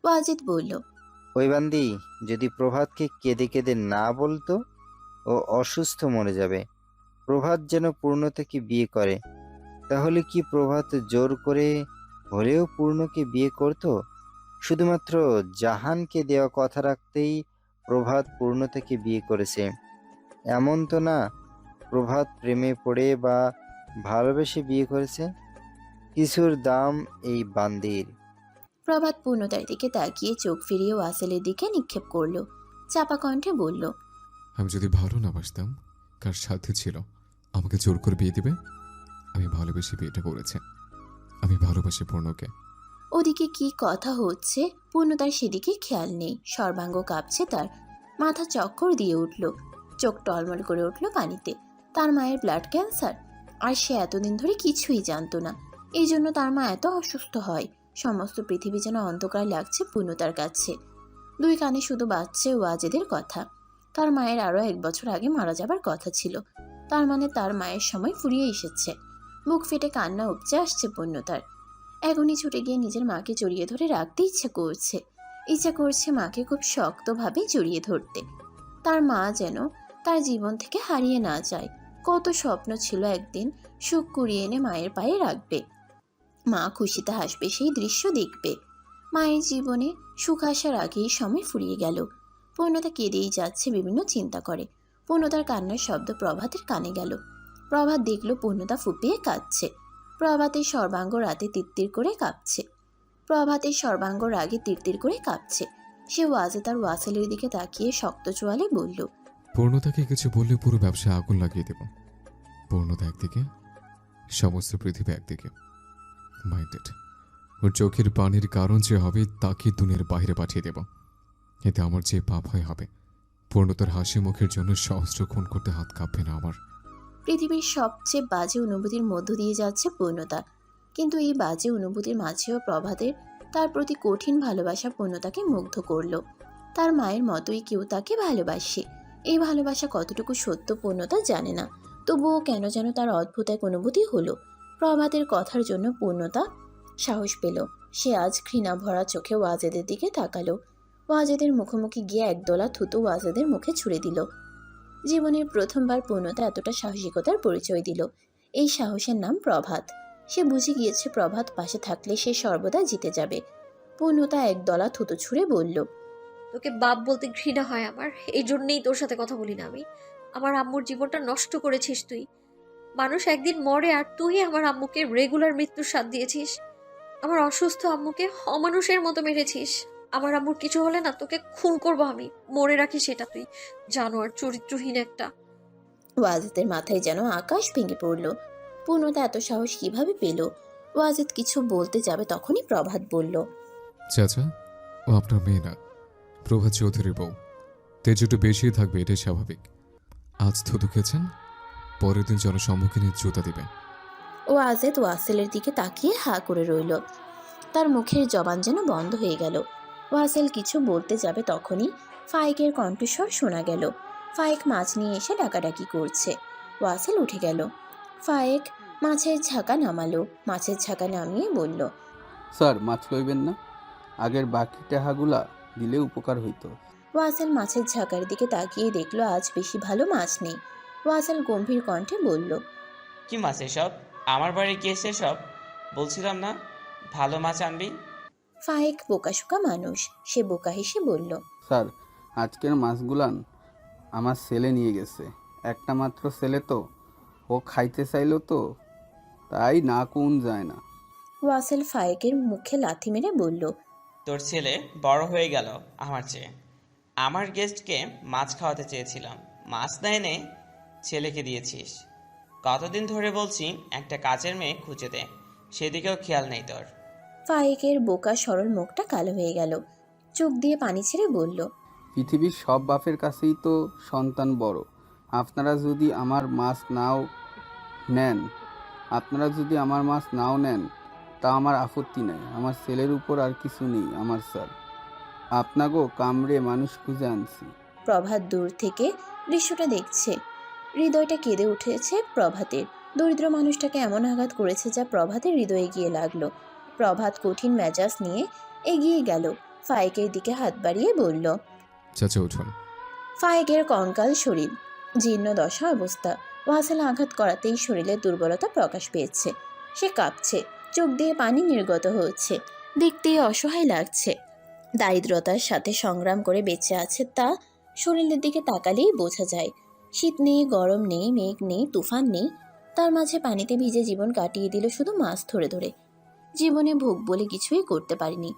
ওয়াজিদ বলল, ওই বান্দি যদি প্রভাতকে কেঁদে কেঁদে না বলতো, ও অসুস্থ মরে যাবে। প্রভাত যেন পূর্ণতাকে বিয়ে করে। তাহলে কি প্রভাত জোর করে হলেও পূর্ণকে বিয়ে করতো? শুধুমাত্র জাহানকে দেওয়া কথা রাখতেই প্রভাত পূর্ণতাকে বিয়ে করেছে। এমন তো না প্রভাত প্রেমে পড়ে বা ভালোবেসে বিয়ে করেছে। কিছুর দাম এই বান্দির। প্রভাত পূর্ণতার দিকে তাকিয়ে চোখ ফিরিয়ে ওয়াসেলের দিকে নিক্ষেপ করলো। চাপা কণ্ঠে বলল, আমি যদি ভালো না বাসতাম, কার সাথে ছিল আমাকে জোর করে বিয়ে দিবে? আমি ভালোবেসে বিয়েটা করেছি। আমি ভালোবাসি পূর্ণকে। ওদিকে কি কথা হচ্ছে পূর্ণতার সেদিকে খেয়াল নেই। সর্বাঙ্গ কাঁপছে তার, মাথা চক্কর দিয়ে উঠল, চোখ টলমল করে উঠল পানিতে। তার মায়ের ব্লাড ক্যান্সার, আর সে এতদিন ধরে কিছুই জানতো না। এই জন্য তার মা এত অসুস্থ হয়। সমস্ত পৃথিবী যেন অন্ধকার লাগছে পূর্ণতার কাছে। দুই কানে শুধু বাজছে ওয়াজেদের কথা। তার মায়ের আরও 1 বছর আগে মারা যাবার কথা ছিল। তার মানে তার মায়ের সময় ফুরিয়ে এসেছে। বুক ফেটে কান্না উপচে আসছে পূর্ণতার। এখনই ছুটে গিয়ে নিজের মাকে জড়িয়ে ধরে রাখতে ইচ্ছা করছে মাকে খুব শক্তভাবে জড়িয়ে ধরতে। তার মা যেন তার জীবন থেকে হারিয়ে না যায়। কত স্বপ্ন ছিল একদিন সুখ কুড়িয়ে এনে মায়ের পায়ে রাখবে, মা খুশিতে হাসবে, সেই দৃশ্য দেখবে। মায়ের জীবনে সুখ আসার আগেই সময় ফুরিয়ে গেল। পূর্ণতা কেঁদেই যাচ্ছে, বিভিন্ন চিন্তা করে। পূর্ণতার কান্নার শব্দ প্রভাতের কানে গেল। প্রভাত দেখল পূর্ণতা ফুপিয়ে কাঁদছে। প্রভাতের সর্বাঙ্গ রাতে তিত্তির করে কাঁপছে। সে ওয়াজেদ আর ওয়াসেলের দিকে তাকিয়ে শক্ত চোয়ালে বলল, পূর্ণতাকে কিছু বললে পুরো ব্যবসায় আগুন লাগিয়ে দেব। পূর্ণতা একদিকে, সমস্ত পৃথিবী একদিকে। মাইন্ডেড। ওর চোখের পানির কারণ যে হবে তাকে দুনিয়ার বাইরে পাঠিয়ে দেব। এতে আমার যে পাপ হয় হবে। পূর্ণতার হাসি মুখের জন্য সহস্র খুন করতে হাত কাঁপবে না আমার। পৃথিবীর সবচেয়ে বাজে অনুভূতির মধ্য দিয়ে যাচ্ছে পূর্ণতা। কিন্তু এই বাজে অনুভূতির মাঝেও প্রভাতের তার প্রতি কঠিন ভালোবাসা পূর্ণতাকে মুগ্ধ করল। তার মায়ের মতোই কেউ তাকে ভালোবাসে। এই ভালোবাসা কতটুকু সত্য পূর্ণতা জানে না, তবুও কেন যেন তার অদ্ভুত এক অনুভূতি হলো। প্রভাতের কথার জন্য পূর্ণতা সাহস পেল। সে আজ ঘৃণা ভরা চোখে ওয়াজেদের দিকে তাকালো। ওয়াজেদের মুখোমুখি গিয়ে একদলা থুতু ওয়াজেদের মুখে ছুঁড়ে দিল। জীবনের প্রথমবার পূর্ণতা এতটা সাহসিকতার পরিচয় দিল। এই সাহসের নাম প্রভাত। সে বুঝে গিয়েছে প্রভাত পাশে থাকলে সে সর্বদা জিতে যাবে। পূর্ণতা একদলা থুতু ছুঁড়ে বলল, তোকে বাপ বলতে ঘৃণা হয় আমার, এই জন্যেই তোর সাথে কথা বলি না আমি। আমার আম্মুর জীবনটা নষ্ট করেছিস তুই। মানুষ একদিন মরে, আর তুই আমার আম্মুকে রেগুলার মৃত্যুর স্বাদ দিয়েছিস। আমার অসুস্থ আম্মুকে অমানুষের মতো মেরেছিস। আমার আম্মুর কিছু হলে না তোকে খুন করবো আমি, মরে রাখি সেটা তুই। জানোয়ার, চরিত্রহীন একটা। ওয়াজিদের মাথায় যেন আকাশ ভেঙে পড়ল। পূর্ণতা এত সাহস কিভাবে পেল? ওয়াজিদ কিছু বলতে যাবে তখনই প্রভাত বলল, চাচা, ও আপনার মেয়ে না, প্রভাত চৌধুরীর বউ। তেজ একটু বেশি থাকবে, এটাই স্বাভাবিক। আজ থুতু খেয়েছেন, পরের দিন জনসম্মুখে জুতা দিবে। ওয়াজিদ ওয়াসেলের দিকে তাকিয়ে হা করে রইল। তার মুখের জবান যেন বন্ধ হয়ে গেল। ওয়াসেল কিছু বলতে যাবে তখনই ফাইকের কণ্ঠস্বর শোনা গেল। ফাইক মাছ নিয়ে এসে ডাকাডাকি করছে। ওয়াসেল উঠে গেল। ফাইক মাছের ঝাঁকা নামালো। মাছের ঝাঁকা নামিয়ে বলল, স্যার, মাছ লইবেন না? আগের বাকি টাহাগুলা দিলে উপকার হইতো। ওয়াসেল মাছের ঝাঁকার দিকে তাকিয়ে দেখলো আজ বেশি ভালো মাছ নেই। ওয়াসেল গম্ভীর কণ্ঠে বলল, কি মাছ এসব? আমার বাড়ি গিয়ে সেসব বলছিলাম না, ভালো মাছ আনবি। ফাইক বোকাশোকা মানুষ, সে বোকা হেসে বলল, স্যার, আজকের মাছগুলান আমার ছেলে নিয়ে গেছে। একটা মাত্র ছেলে তো, ও খাইতে চাইলো তো, তাই না কোন যায় না। ওয়াসেল ফাইকের মুখে লাথি মেরে বলল, তোর ছেলে বড় হয়ে গেল আমার চেয়ে। আমার গেস্টকে মাছ খাওয়াতে চেয়েছিলাম, মাছ না এনে ছেলেকে দিয়েছিস। কতদিন ধরে বলছি একটা কাজের মেয়ে খুঁজে দে, সেদিকেও খেয়াল নেই তোর। ফাইকের বোকা সরল মুখটা কালো হয়ে গেল। চোখ দিয়ে পানি ছেড়ে বলল, পৃথিবীর সব বাপের কাছেই তো সন্তান বড়। আপনারা যদি আমার মাছ নাও নেন আপনারা যদি আমার মাছ নাও নেন তা আমার আপত্তি নাই। আমার ছেলের উপর আর কিছু নেই আমার স্যার। আপনাগো কামড়ে মানুষ খুঁজে আনছি। প্রভাত দূর থেকে দৃশ্যটা দেখছে। হৃদয়টা কেঁদে উঠেছে প্রভাতের। দরিদ্র মানুষটাকে এমন আঘাত করেছে যা প্রভাতের হৃদয়ে গিয়ে লাগলো। প্রভাত কঠিন মেজাজ নিয়ে এগিয়ে গেল। ফায়েকের দিকে হাত বাড়িয়ে বলল। চাচা উঠুন। ফায়েকের কঙ্কাল শরীর, জীর্ণ দশা অবস্থা। ওয়াসেল আঘাত করাতেই শরীরের দুর্বলতা প্রকাশ পেয়েছে। সে কাঁপছে, চোখ দিয়ে পানি নির্গত হচ্ছে, দেখতেই অসহায় লাগছে। দারিদ্রতার সাথে সংগ্রাম করে বেঁচে আছে তা শরীরের দিকে তাকালেই বোঝা যায়। শীত নেই, গরম নেই, মেঘ নেই, তুফান নেই, তার মাঝে পানিতে ভিজে জীবন কাটিয়ে দিল শুধু মাছ ধরে ধরে। জীবনে ভোগ বলে কিছুই করতে পারিনি।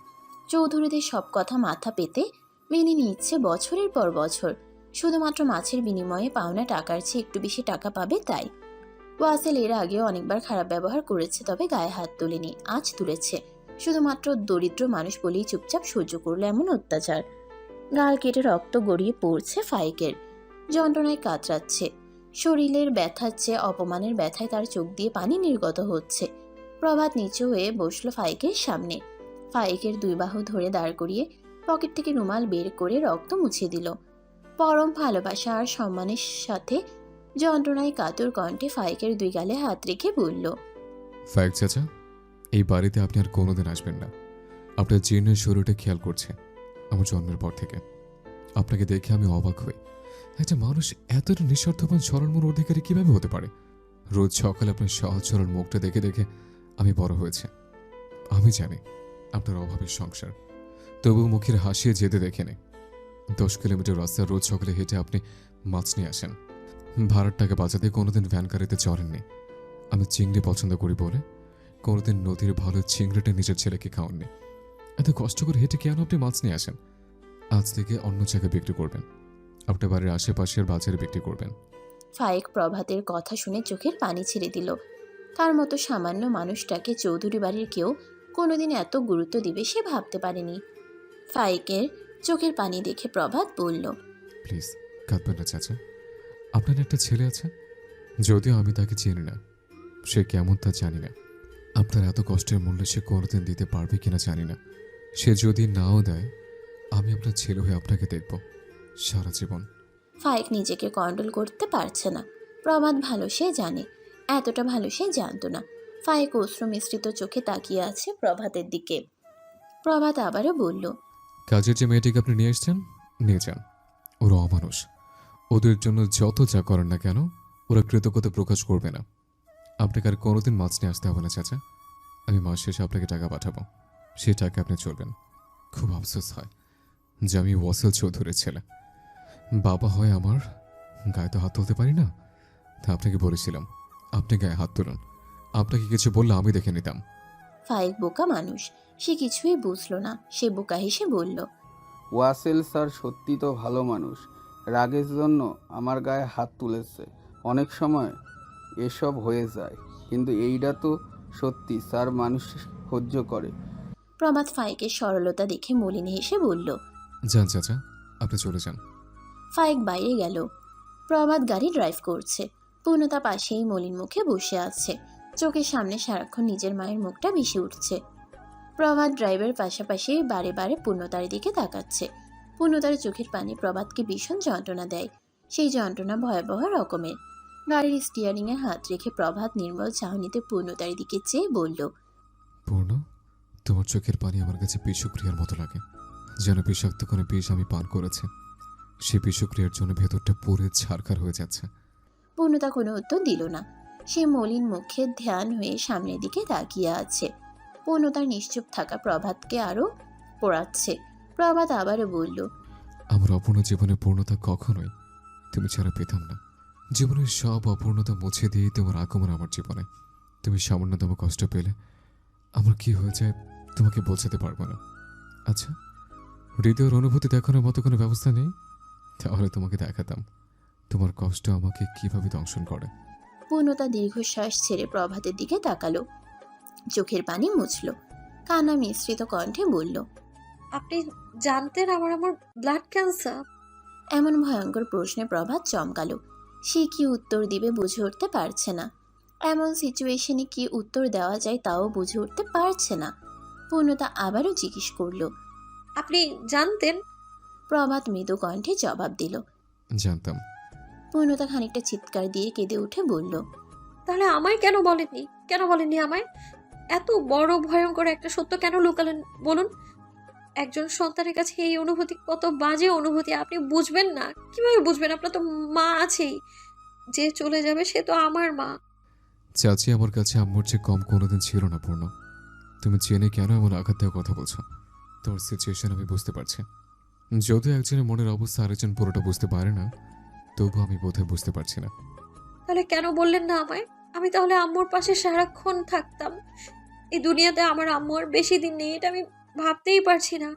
চৌধুরীদের সব কথা মাথা পেতে মেনে নিচ্ছে বছরের পর বছর, শুধুমাত্র মাছের বিনিময়ে পাওনা টাকার চেয়ে একটু বেশি টাকা পাবে তাই। ওয়াসেল এর আগেও অনেকবার খারাপ ব্যবহার করেছে, তবে গায়ে হাত তোলেনি, আজ তুলেছে। শুধুমাত্র দরিদ্র মানুষ বলেই চুপচাপ সহ্য করলো এমন অত্যাচার। গাল কেটে রক্ত গড়িয়ে পড়ছে ফাইকের, যন্ত্রণায় কাতরাচ্ছে। শরীরের ব্যথার চেয়ে অপমানের ব্যথায় তার চোখ দিয়ে পানি নির্গত হচ্ছে। প্রভাত নিচু হয়ে বসলো ফাইকের সামনে। ফাইকের দুই বাহু ধরে দাঁড় করিয়ে পকেট থেকে রুমাল বের করে রক্ত মুছে দিল। পরম ভালোবাসা আর সম্মানের সাথে যন্ত্রণায় কাতর কণ্ঠে ফাইকের দুই গালে হাত রেখে বলল। ফায়েক চাচা, এই বাড়িতে আপনি আর কোনোদিন আসবেন না। আপনার জীর্ণ শরীরটা খেয়াল করছে আমার জন্মের পর থেকে। আপনাকে দেখে আমি অবাক হই, একটা মানুষ এতটা নিঃস্বার্থবান সরলমূল অধিকারী কিভাবে হতে পারে। রোজ সকালে আপনার সহজ সরল মুখটা দেখে দেখে আমি বড় হয়েছে। আমি জানি আপনার অভাবের সংসার, তবুও মুখের হাসিয়ে যেতে দেখেনি। 10 কিলোমিটার রাস্তা রোজ সকালে হেঁটে আপনি মাছ নিয়ে আসেন। ভাড়ার টাকা বাঁচাতে কোনোদিন ভ্যান গাড়িতে চড়েননি। আমি চিংড়ি পছন্দ করি বলে কোনোদিন নদীর ভালো চিংড়িটা নিজের ছেলেকে খাওয়াননি। এত কষ্ট করে হেঁটে কেন আপনি মাছ নিয়ে আসেন? আজ থেকে অন্য জায়গায় বিক্রি করবেন, আপনার বাড়ির আশেপাশের বাজারে বিক্রি করবেন। ফায়েক প্রভাতের কথা শুনে চোখের পানি ছেড়ে দিল। তার মতো সামান্য মানুষটাকে চৌধুরী বাড়ির কেউ কোনোদিন এত গুরুত্ব দিবে সে ভাবতে পারেনি। ফায়েকের চোখের পানি দেখে প্রভাত বলল। প্লিজ কাঁদবেন না চাচা। আপনার একটা ছেলে আছে, যদিও আমি তাকে চিনি না, সে কেমন তা জানি না। আপনার এত কষ্টের মূল্য সে কোনোদিন দিতে পারবে কিনা জানি না। সে যদি নাও দেয়, আমি আপনার ছেলে হয়ে আপনাকে দেখব সারা জীবন। ফায়েক নিজেকে কন্ট্রোল করতে পারছে না। প্রভাত ভালো সে জানে, এতটা ভালো সে জানতো না। ফায়েক অশ্রু মিশ্রিত চোখে তাকিয়ে আছে প্রভাতের দিকে। প্রভাত আবারও বলল। কাজের যে মেয়েটিকে আপনি নিয়ে এসছেন, নিয়ে যান। ওরা অমানুষ, ওদের জন্য যত যা করেন না কেন ওরা কৃতজ্ঞতা প্রকাশ করবে না। আপনাকে আর কোনোদিন মাছ নিয়ে আসতে হবে না চাচা। আমি মাস শেষে আপনাকে টাকা পাঠাবো, সেই টাকা আপনি চলবেন। খুব আফসোস হয় যে আমি ওয়াসেল চৌধুরীর ছেলে। বাবা হয় আমার, গায়ে তো হাত তুলতে পারি না। তা আপনাকে বলেছিলাম আপনি গায়ে হাত তুলুন, আপনাকে কিছু বললে আমি দেখে নিতাম। ফায়েক বোকা মানুষ, সে কিছুই বুঝলো না। সে বোকা হেসে বলল। ওয়াসেল স্যার সত্যি তো ভালো মানুষ, রাগের জন্য আমার গায়ে হাত তুলেছে। অনেক সময় এসব হয়ে যায়, কিন্তু এইটা তো সত্যি স্যার, মানুষ সহ্য করে। প্রভাত ফায়েকের সরলতা দেখে মলিন হেসে বলল। যান চাচা, আপনি চলে যান। ফায়েক বাইরে গেল। প্রভাত গাড়ি ড্রাইভ করছে। পূর্ণতা পাশেই মলিন মুখে বসে আছে। চোখের সামনে সারাক্ষণ নিজের মায়ের মুখটা ভেসে উঠছে। প্রভাত ড্রাইভের পাশাপাশি বারে বারে পূর্ণতার দিকে তাকাচ্ছে। পূর্ণতার চোখের পানি প্রভাতকে ভীষণ যন্ত্রণা দেয়। সেই যন্ত্রণা ভয়াবহ রকমের। গাড়ির স্টিয়ারিংয়ে হাত রেখে প্রভাত নির্মল চাহনিতে পূর্ণতার দিকে চেয়ে বলল। পূর্ণ, তোমার চোখের পানি আমার কাছে বিষক্রিয়ার মতো লাগে, যেন বিষাক্ত কোনো বিষ আমি পান করেছে। সেই বিষক্রিয়ার জন্য ভেতরটা পুরে ছারখার হয়ে যাচ্ছে। পূর্ণতা কোনো উত্তর দিল না। সে মলিন মুখে ধ্যান হয়ে সামনের দিকে তাকিয়ে আছে। পূর্ণতার নিশ্চুপ থাকা প্রভাতকে আরো পোড়াচ্ছে। প্রভাত আবারও বলল। আমার অপূর্ণ জীবনের পূর্ণতা কখনোই তুমি ছাড়া পেতাম না। জীবনের সব অপূর্ণতা মুছে দিয়ে তোমার আগমন আমার জীবনে। তুমি সামান্যতম কষ্ট পেলে আমার কি হয়ে যায় তোমাকে বোঝাতে পারবো না। আচ্ছা, হৃদয়ের অনুভূতি দেখানোর মতো কোনো ব্যবস্থা নেই? তাহলে তোমাকে দেখাতাম তোমার কষ্ট আমাকে কিভাবে দংশন করে। পূর্ণতা দীর্ঘশ্বাস ছেড়ে প্রভাতের দিকে তাকালো, চোখের পানি মুছল, কান্না মিশ্রিত কণ্ঠে বলল। আপনি জানতেন আমার আমার ব্লাড ক্যান্সার? এমন ভয়ঙ্কর প্রশ্নে প্রভাত চমকালো। সে কি উত্তর দিবে বুঝে উঠতে পারছে না। এমন সিচুয়েশনে কি উত্তর দেওয়া যায় তাও বুঝে উঠতে পারছে না। পূর্ণতা আবারও জিজ্ঞেস করল। আপনি জানতেন? প্রভাত মৃদু কণ্ঠে জবাব দিল। জানতাম। পূর্ণতা খানিকটা চিৎকার দিয়ে কেঁদে উঠে বলল। তাহলে আমায় কেন বলেননি? কেন বলেননি আমায়? এত বড় ভয়ঙ্কর একটা সত্য কেন লুকালেন বলুন? একজন সন্তানের কাছে এই অনুভূতি কত বাজে অনুভূতি, আপনি বুঝবেন না? কিভাবে বুঝবেন? আপনার তো মা আছেই। যে চলে যাবে সে তো আমার মা। চাচি আমার কাছে আম্মুর চেয়ে কম কোনোদিন ছিল না পূর্ণ। তুমি জেনে কেন এমন আঘাত দেওয়ার কথা বলছো? তোমার সিচুয়েশন আমি বুঝতে পারছি। যদিও একজনের মনের অবস্থা আরেকজন পুরোটা বুঝতে পারে না, তবু আমি বোধহয় বুঝতে পারছি না। তাহলে কেন বললেন না আমায়? আমি তাহলে আম্মুর পাশে সারাক্ষণ থাকতাম। এই দুনিয়াতে আমার আম্মু আর বেশি দিন নেই, এটা আমি ভাবতেই পারছি না।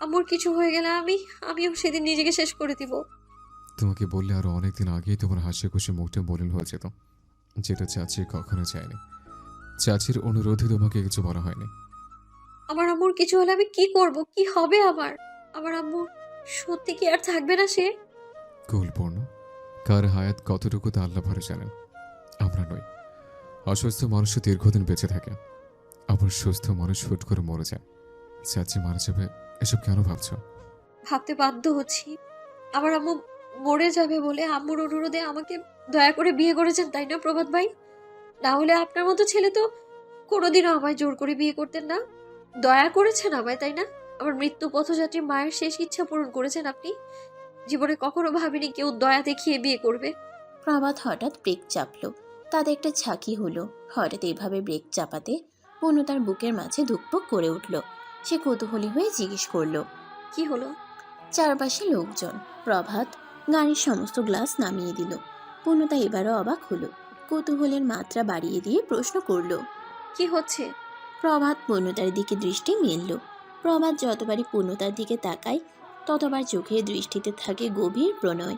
আম্মুর কিছু হয়ে গেলে আমিও সেদিন নিজেকে শেষ করে দিব। তোমাকে বললে আরো অনেকদিন আগেই তোমার হাসি খুশি মুখটা মলিন হয়ে যেত, যেটা চাচি কখনো চায়নি। চাচির অনুরোধে তোমাকে কিছু বলা হয়নি। আমার আম্মুর কিছু হলে আমি কি করব? কি হবে আমার? আমার আম্মু সত্যি কি আর থাকবে না সে? কুল পূর্ণ, কার হায়াত কতটুকু তা আল্লাহ ভালো জানেন, আমরা নই। অসুস্থ মানুষ দীর্ঘদিন বেঁচে থাকে, আবার সুস্থ মানুষ হুট করে মরে যায়। চাচি মারা যাবে এসব কেন ভাবছো? ভাবতে বাধ্য হচ্ছি। আমার আম্মু মরে যাবে বলে আম্মুর অনুরোধে আমাকে দয়া করে বিয়ে করেছেন, তাই না প্রভাত ভাই? না হলে আপনার মতো ছেলে তো কোনোদিনও আমায় জোর করে বিয়ে করতেন না। দয়া করেছেন আমায়, তাই না? আমার মৃত্যু পথযাত্রী মায়ের শেষ ইচ্ছা পূরণ করেছেন আপনি। জীবনে কখনো ভাবিনি কেউ দয়া দেখিয়ে বিয়ে করবে। প্রভাত হঠাৎ ব্রেক চাপলো। তাতে একটা ঝাঁকি হলো। হঠাৎ এভাবে ব্রেক চাপাতে পূর্ণ তার বুকের মাঝে ধুকপুক করে উঠল। সে কৌতূহলী হয়ে জিজ্ঞেস করলো, কি হলো? চারপাশে লোকজন। প্রভাত গাড়ির সমস্ত গ্লাস নামিয়ে দিল। পূর্ণতা এবারও অবাক হলো। কৌতূহলের মাত্রা বাড়িয়ে দিয়ে প্রশ্ন করলো, কি হচ্ছে? প্রভাত পূর্ণতার দিকে দৃষ্টি মেলল। প্রভাত যতবারই পূর্ণতার দিকে তাকায় ততবার চোখের দৃষ্টিতে থাকে গভীর প্রণয়।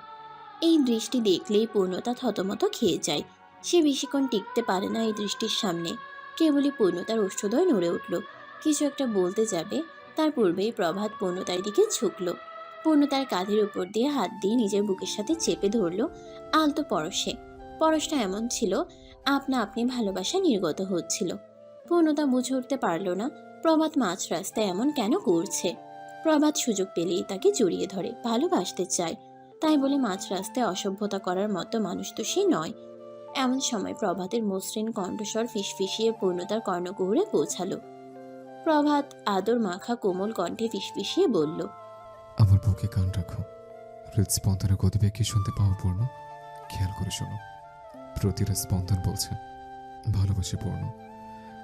এই দৃষ্টি দেখলেই পূর্ণতা থতমত খেয়ে যায়। সে বেশিক্ষণ টিকতে পারে না এই দৃষ্টির সামনে। কেবলই পূর্ণতার ওষ্ঠদয় নড়ে উঠল। কিছু একটা বলতে যাবে, তার পূর্বেই প্রভাত পূর্ণতার দিকে ঝুঁকল। পূর্ণতার কাঁধের উপর দিয়ে হাত দিয়ে নিজের বুকের সাথে চেপে ধরল আলতো পরশে। পরশটা এমন ছিল, আপনা আপনি ভালোবাসা নির্গত হচ্ছিল। পূর্ণতা বুঝে উঠতে পারল না প্রভাত মাঝ রাস্তায় এমন কেন করছে। প্রভাত সুযোগ পেলেই তাকে জড়িয়ে ধরে, ভালোবাসতে চায়। তাই বলে মাঝ রাস্তায় অসভ্যতা করার মতো মানুষ তো সে নয়। এমন সময় প্রভাতের মসৃণ কণ্ঠস্বর ফিসফিসিয়ে পূর্ণতার কর্ণকুহরে পৌঁছালো। প্রভাত আদর মাখা কোমল কণ্ঠে ফিসফিসিয়ে বলল, আমার বুকে কান রাখো। হৃদস্পন্দনের গতিবেগ কি শুনতে পাও পূর্ণ? খেয়াল করে শোনো, প্রতিটা স্পন্দন বলছে ভালোবাসি পূর্ণ,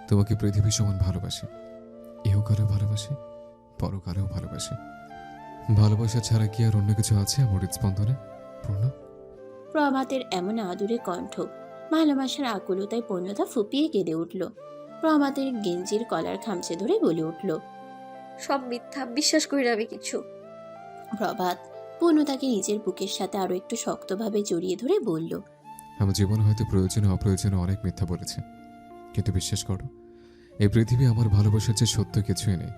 তোমাকে পৃথিবী সমান ভালোবাসি। ইহকালেও ভালোবাসি, পরকালেও ভালোবাসি। ভালোবাসা ছাড়া কি আর অন্য কিছু আছে আমার হৃদস্পন্দনে পূর্ণ? প্রভাতের এমন আদুরে কণ্ঠ, ভালোবাসার আকুলতায় পূর্ণতা ফুপিয়ে কেঁদে উঠল। প্রভাতের গেঞ্জির কলার খামচে ধরে বলে উঠল, সব মিথ্যা, বিশ্বাস করি না আমি কিছু। প্রভাত পূর্ণতাকে নিজের বুকের সাথে আরো একটু শক্তভাবে জড়িয়ে ধরে বলল, আমার জীবনে হয়তো প্রয়োজনে অপ্রয়োজনে অনেক মিথ্যা বলেছে, কিন্তু বিশ্বাস করো, এই পৃথিবী আমার ভালোবাসার চেয়ে সত্য কিছুই নেই।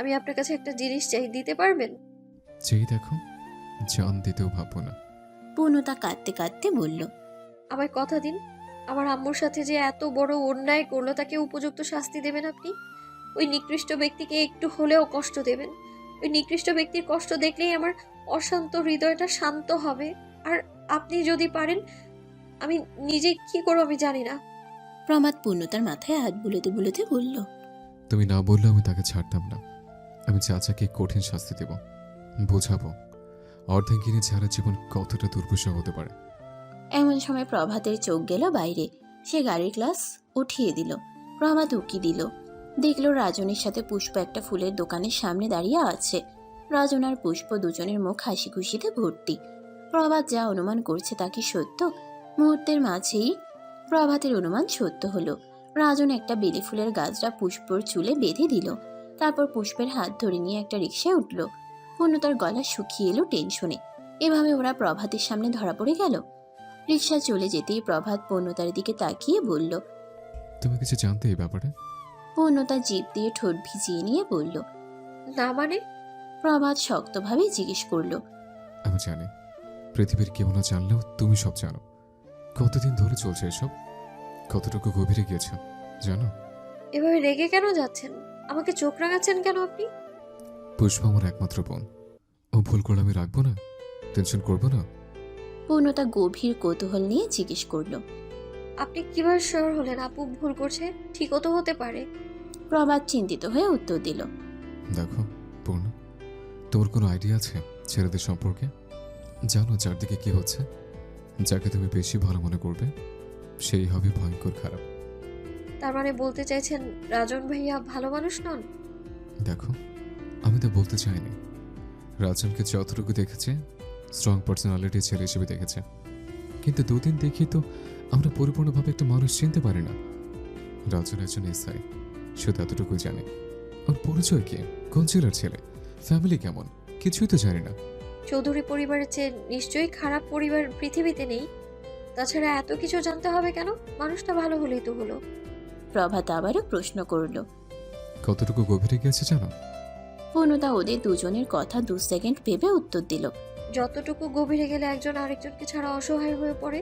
আমি আপনার কাছে একটা জিনিস চাই, দিতে পারবেন? যেই দেখো, জান দিতেও ভাববো না। পূর্ণতা কাঁদতে কাঁদতে বলল, আমায় কথা দিন, আমার আম্মুর সাথে যে এত বড় অন্যায় করলো তাকে উপযুক্ত শাস্তি দেবেন আপনি। ওই নিকৃষ্ট ব্যক্তিকে একটু হলেও কষ্ট দেবেন। ওই নিকৃষ্ট ব্যক্তির কষ্ট দেখলেই আমার অশান্ত হৃদয়টা শান্ত হবে। আর আপনি যদি পারেন, আমি নিজে কি করবো আমি জানি না। প্রমাদ পূর্ণতার মাথায় হাত বুলোতে বুলোতে বলল, তুমি না বললে আমি তাকে ছাড়তাম না। আমি চাচাকে কঠিন শাস্তি দেব, বোঝাবো অর্ধাঙ্গিনী ছাড়া জীবন কতটা দুর্বিষহ হতে পারে। এমন সময় প্রভাতের চোখ গেল বাইরে। সে গাড়ির গ্লাস উঠিয়ে দিল। প্রভাত উকি দিল, দেখলো রাজনের সাথে পুষ্প একটা ফুলের দোকানের সামনে দাঁড়িয়ে আছে। রাজন আর পুষ্প দুজনের মুখ হাসি খুশিতে ভর্তি। প্রভাত যা অনুমান করছে তা কি সত্য? মুহূর্তের মাঝেই প্রভাতের অনুমান সত্য হলো। রাজন একটা বেলি ফুলের গাছটা পুষ্পর চুলে বেঁধে দিল। তারপর পুষ্পের হাত ধরে নিয়ে একটা রিকশায় উঠল। পূর্ণতার গলা শুকিয়ে এলো টেনশনে। এভাবে ওরা প্রভাতের সামনে ধরা পড়ে গেল। রিকশা চলে যেতেই প্রভাত পূর্ণতার দিকে তাকিয়ে বলল, তুমি কিছু জানতে এই ব্যাপারে? পূর্ণতা জিভ দিয়ে ঠোঁট ভিজিয়ে নিয়ে বলল, না মানে? প্রভাত শক্তভাবে জিজ্ঞেস করলো, আমি জানি, পৃথিবীর কেউ না জানলেও তুমি সব জানো। কতদিন ধরে চলছে এসব? কতটুকু গভীরে গিয়েছ জানো? এভাবে রেগে কেন যাচ্ছেন? আমাকে চোখ রাঙাচ্ছেন কেন আপনি? পুষ্প আমার একমাত্র বোন, ও ভুল করলে আমি রাখবো না, টেনশন করবো না। পূর্ণতা গভীর কৌতূহল নিয়ে জিজ্ঞেস করলো। আপনি কিভাবে শিওর হলেন আপু ভুল করছে? ঠিকও তো হতে পারে। প্রভাত চিন্তিত হয়ে উত্তর দিল, দেখো পূর্ণ, তোমার কোনো আইডিয়া আছে ছেলেদের সম্পর্কে? জানো চারদিকে কি হচ্ছে? যাকে তুমি বেশি ভালো মনে করবে সেই হবে ভয়ঙ্কর খারাপ। তার মানে বলতে চাইছেন রাজন ভাইয়া ভালো মানুষ নন? দেখো, আমি তো বলতে চাইনি। রাজনকে যতটুকু দেখেছে স্ট্রং পার্সোনালিটি ছেলে হিসেবে দেখেছে, কিন্তু দুদিন দেখি তো আমরা পরিপূর্ণভাবে একটা মানুষ চিনতে পারি না। রাজন একজন এসআই, শুধু এতটুকুই জানে। ওর পরিচয় কি, কোন জেলার ছেলে, ফ্যামিলি কেমন, কিছুই তো জানি না। চৌধুরী পরিবারের চেয়ে নিশ্চয়ই খারাপ পরিবার পৃথিবীতে নেই। তাছাড়া এত কিছু জানতে হবে কেন? মানুষটা ভালো হলেই তো হলো। প্রভাত আবারও প্রশ্ন করল। কতটুকু গভীরে গেছে জানো? পূর্ণতা ওদের দুজনের কথা 2 সেকেন্ড ভেবে উত্তর দিল। যতটুকু গভীরে গেলে একজন আরেকজনকে ছাড়া অসহায় হয়ে পড়ে।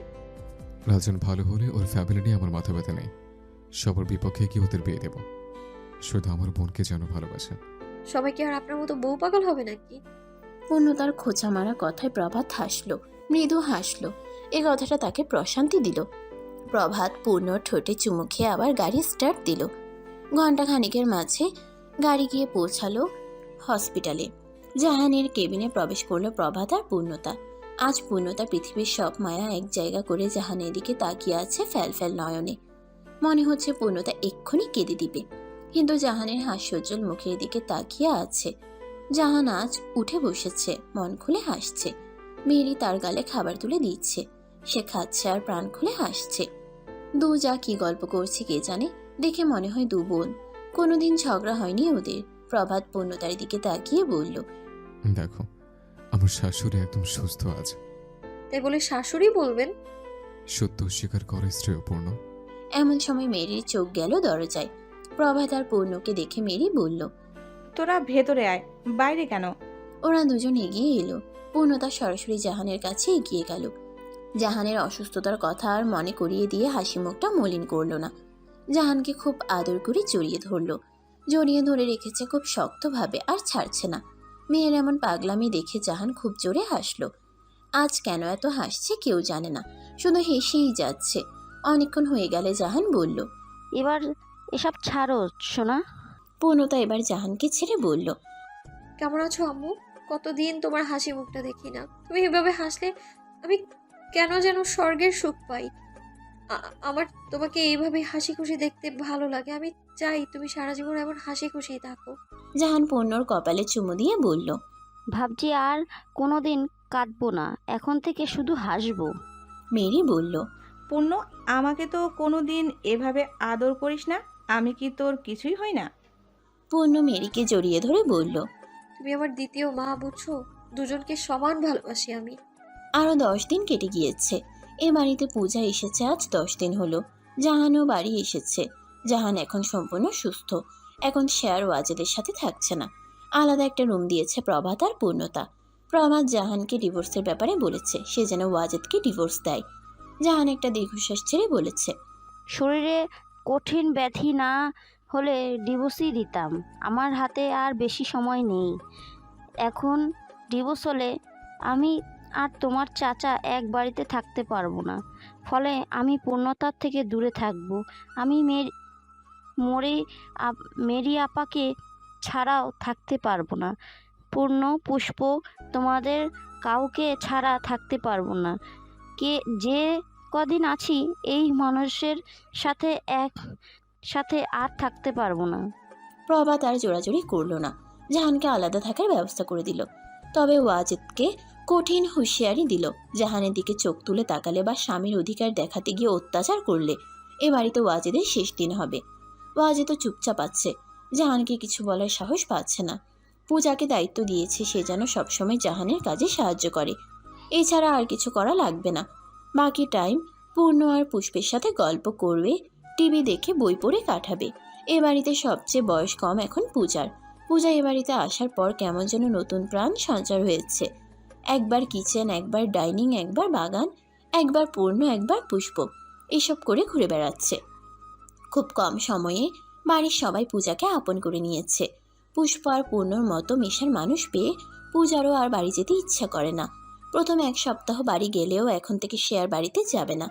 রাজন ভালো হলে ওর ফ্যামিলি নিয়ে আমার মাথা ব্যথা নেই। সবার বিপক্ষে কি ওদের বিয়ে দেব? শুধু আমার বোনকে যেন ভালোবাসে। সবাই কি আর আপনার মতো বউ পাগল হবে নাকি? পূর্ণতার খোঁচা মারা কথায় প্রভাত হাসলো, মৃদু হাসলো। এ কথাটা তাকে প্রশান্তি দিল। প্রভাত পূর্ণর ঠোঁটে চুমু খেয়ে আবার গাড়ি স্টার্ট দিল। ঘন্টা খানিকের মাঝে গাড়ি গিয়ে পৌঁছালো হসপিটালে। জাহানের কেবিনে প্রবেশ করলো প্রভাত আর পূর্ণতা। আজ পূর্ণতা পৃথিবীর সব মায়া এক জায়গা করে জাহানের দিকে তাকিয়ে আছে ফ্যাল নয়নে। মনে হচ্ছে পূর্ণতা এক্ষুনি কেঁদে দিবে, কিন্তু জাহানের হাস্যোজ্জ্বল মুখের দিকে তাকিয়ে আছে। জাহান আজ উঠে বসেছে, মন খুলে হাসছে। মেরি তার গালে খাবার তুলে দিচ্ছে, সে খাচ্ছে আর প্রাণ খুলে হাসছে। দু যা কি গল্প করছে কে জানে, দেখে মনে হয় দু বোন। কোনোদিন ঝগড়া হয়নি ওদের। প্রভাত পূর্ণতার দিকে তাকিয়ে বলল, দেখো, আমার শাশুড়ি একদম সুস্থ আছে। তাই বলে শাশুড়ি বলবেন? সত্য স্বীকার করে শ্রেয় পূর্ণ। এমন সময় মেরির চোখ গেল দরজায়। প্রভাত আর পূর্ণকে দেখে মেরি বলল, তোরা ভেতরে আয়, বাইরে কেন? ওরা দুজন এগিয়ে এলো। পূর্ণতা সরাসরি জাহানের কাছে এগিয়ে গেল। জাহানের অসুস্থতার কথা আর মনে করিয়ে দিয়ে হাসি মুখটা মলিন করলো না। জাহানকে খুব আদর করে জড়িয়ে ধরলো। জড়িয়ে ধরে রেখেছে খুব শক্তভাবে আর ছাড়ছে না। মেয়ের এমন পাগলামি দেখে জাহান খুব জোরে হাসলো। আজ কেন এত হাসছে কেউ জানে না, শুধু হেসেই যাচ্ছে। অনেকক্ষণ হয়ে গেলে জাহান বলল, এবার এসব ছাড়ো সোনা। পূর্ণতা এবার জাহানকে ছেড়ে বলল, কেমন আছো আম্মু? কতদিন তোমার হাসি মুখটা দেখি না। তুমি এভাবে হাসলে আমি কেন যেন স্বর্গের সুখ পাই। আমার তোমাকে এইভাবে হাসি খুশি দেখতে ভালো লাগে। আমি চাই তুমি সারা জীবন এমন হাসি খুশি থাকো। জাহান পূর্ণর কপালে চুমু দিয়ে বলল, ভাবছি আর কোনোদিন কাঁদবো না, এখন থেকে শুধু হাসবো। মেরি বলল, পূর্ণ, আমাকে তো কোনোদিন এভাবে আদর করিস না। আমি কি তোর কিছুই হই না? পূর্ণ মেরিকে জড়িয়ে ধরে বলল, তুমি আমার দ্বিতীয় মা, বুঝছো? দুজনকে সমান ভালোবাসি আমি। আরো 10 দিন কেটে গিয়েছে। এ বাড়িতে পূজা এসেছে আজ 10 দিন হলো। জাহানও বাড়ি এসেছে। জাহান এখন সম্পূর্ণ সুস্থ। এখন সে আর ওয়াজেদের সাথে থাকছে না। আলাদা একটা রুম দিয়েছে প্রভাত আর পূর্ণতা। প্রভাত জাহানকে ডিভোর্সের ব্যাপারে বলেছে, সে যেন ওয়াজেদকে ডিভোর্স দেয়। জাহান একটা দীর্ঘশ্বাস ছেড়ে বলেছে, শরীরে কঠিন ব্যাধি না হলে ডিভোর্সই দিতাম। আমার হাতে আর বেশি সময় নেই। এখন ডিভোর্স হলে আমি আর তোমার চাচা এক বাড়িতে থাকতে পারবো না। ফলে আমি পূর্ণতার থেকে দূরে থাকবো। আমি মেরি আপাকে ছাড়াও থাকতে পারবো না। পূর্ণ, পুষ্প, তোমাদের কাউকে ছাড়া থাকতে পারবো না। যে কদিন আছি এই মানুষের সাথে আর থাকতে পারবো না। প্রভাত আর জোড়াজোড়ি করলো না, জাহানকে আলাদা থাকার ব্যবস্থা করে দিল। তবে ওয়াজেদকে কঠিন হুঁশিয়ারি দিল, জাহানের দিকে চোখ তুলে তাকালে বা স্বামীর অধিকার দেখাতে গিয়ে অত্যাচার করলে এ বাড়িতে ওয়াজেদের শেষ দিন হবে। ওয়াজেদ তো চুপচাপ আছে, জাহানকে কিছু বলার সাহস পাচ্ছে না। পূজাকে দায়িত্ব দিয়েছে, সে যেন সবসময় জাহানের কাজে সাহায্য করে। এছাড়া আর কিছু করা লাগবে না। বাকি টাইম পূর্ণ আর পুষ্পের সাথে গল্প করবে, টিভি দেখে বই পড়ে কাটাবে। এ বাড়িতে সবচেয়ে বয়স কম এখন পূজার। পূজা এ বাড়িতে আসার পর কেমন যেন নতুন প্রাণ সঞ্চার হয়েছে। একবার কিচেন, একবার ডাইনিং, একবার বাগান, একবার পূর্ণ, একবার পুষ্প, এসব করে ঘুরে বেড়াচ্ছে। খুব কম সময়ে বাড়ির সবাই পূজাকে আপন করে নিয়েছে। পুষ্প আর পূর্ণর মতো মেশার মানুষ পেয়ে পূজারও আর বাড়ি যেতে ইচ্ছা করে না। প্রথম 1 সপ্তাহ বাড়ি গেলেও এখন থেকে সে আর বাড়িতে যাবে না।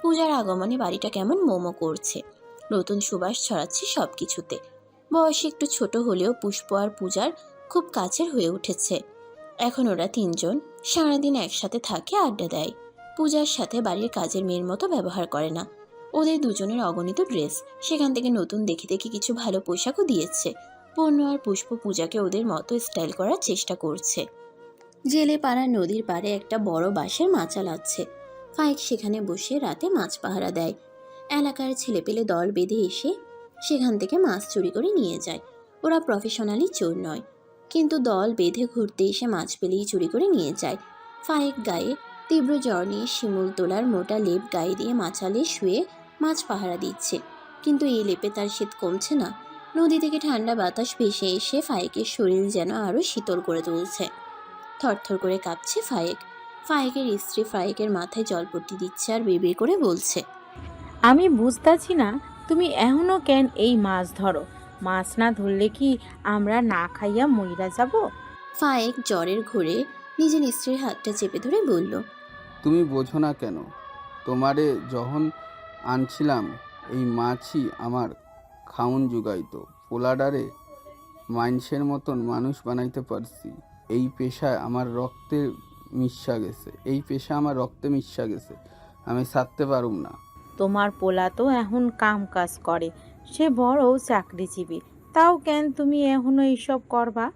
পূজার আগমনে বাড়িটা কেমন মোমো করছে, নতুন সুবাস ছড়াচ্ছে সব কিছুতে। বয়সে একটু ছোট হলেও পুষ্প আর পূজার খুব কাছের হয়ে উঠেছে। এখন ওরা তিনজন সারাদিন একসাথে থাকে, আড্ডা দেয়। পূজার সাথে বাড়ির কাজের মেয়ের মতো ব্যবহার করে না। ওদের দুজনের অগণিত ড্রেস, সেখান থেকে নতুন দেখে দেখে কিছু ভালো পোশাকও দিয়েছে। পূর্ণ আর পুষ্প পূজাকে ওদের মতো স্টাইল করার চেষ্টা করছে। জেলে পাড়ার নদীর পাড়ে একটা বড় বাঁশের মাচা লাগছে। ফাইক সেখানে বসে রাতে মাছ পাহারা দেয়। এলাকার ছেলেপেলে দল বেঁধে এসে সেখান থেকে মাছ চুরি করে নিয়ে যায়। ওরা প্রফেশনালি চোর নয়, কিন্তু দল বেঁধে ঘুরতে এসে মাছ পেলেই চুরি করে নিয়ে যায়। ফাইক গায়ে তীব্র জ্বর নিয়ে শিমুল তোলার মোটা লেপ গায়ে দিয়ে মাচালে শুয়ে মাছ পাহারা দিচ্ছে, কিন্তু এই লেপে তার শীত কমছে না। নদী থেকে ঠান্ডা বাতাস ভেসে এসে ফাইকের শরীর যেন আরও শীতল করে তুলছে। থরথর করে কাঁপছে ফাইক। ফাইকের স্ত্রী ফাইকের মাথায় জলপট্টি দিচ্ছে আর বিড়বিড় করে বলছে, আমি বুঝতাছি না তুমি এখনো কেন এই মাছ ধরো? মাছ না ধরলে কি আমরা না খাইয়া মইরা যাব? ফাইক জ্বরের ঘোরে নিজের স্ত্রীর হাতটা চেপে ধরে বলল, তুমি বোঝো না কেন? তোমারে যখন আনছিলাম এই মাছই আমার খাউন জুগাইতো। পোলাডারে মাইনষের মতন মানুষ বানাইতে পারছি। এই পেশায় আমার রক্তে মিশা গেছে। আমি ছাড়তে পারুম না। তোমার পোলা তো এখন কাম কাজ করে, সে বড় চাকরিজীবী, তাও কেন তুমি এখনো এইসব করবা?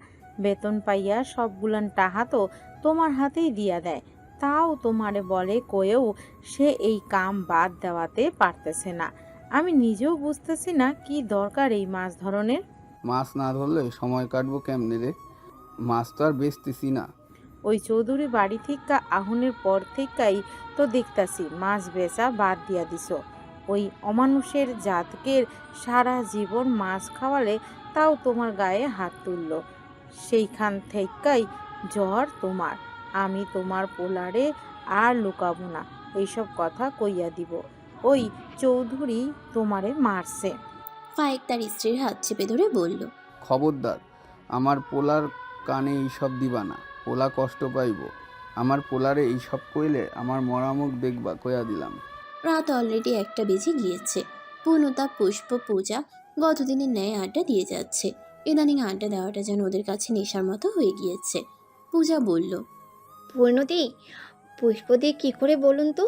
বেতন পাইয়া সবগুলান টাকা তো তোমার হাতেই দিয়া দেয়, তাও তোমারে বলে কয়েও সে এই কাম বাদ দেওয়াতে পারতেছে না। আমি নিজেও বুঝতেছি না কি দরকার এই মাছ ধরনের। মাছ না ধরলে সময় কাটবো কেমনে রে? মাছ তো আর বেচতেছি না। ওই চৌধুরী বাড়ি থেকে আহুনের পর থেকেই তো দেখতাছি মাছ বেচা বাদ দিয়া দিছ। ওই অমানুষের জাতকের সারা জীবন মাছ খাওয়ালে তাও তোমার গায়ে হাত তুলল। সেইখান থেকেই জ্বর তোমার। আমি তোমার পোলারে আর লুকাবো না, এইসব কথা কইয়া দিব। ওই চৌধুরী তোমারে মারছে। ফাইক তার স্ত্রীর হাত চেপে ধরে বলল, খবরদার, আমার পোলার কানে এইসব দিবা না। পোলা কষ্ট পাইব। আমার পোলারে এইসব কইলে আমার মরামুখ দেখবা, কইয়া দিলাম। রাত অলরেডি 1টা বেজে গিয়েছে। পূর্ণতা, পুষ্প, পূজা গতদিনের ন্যায় আড্ডা দিয়ে যাচ্ছে। ইদানিং আড্ডা দেওয়াটা যেন ওদের কাছে নেশার মতো হয়ে গিয়েছে। পূজা বলল, পূর্ণদি, পুষ্পদি কি করে বলুন তো?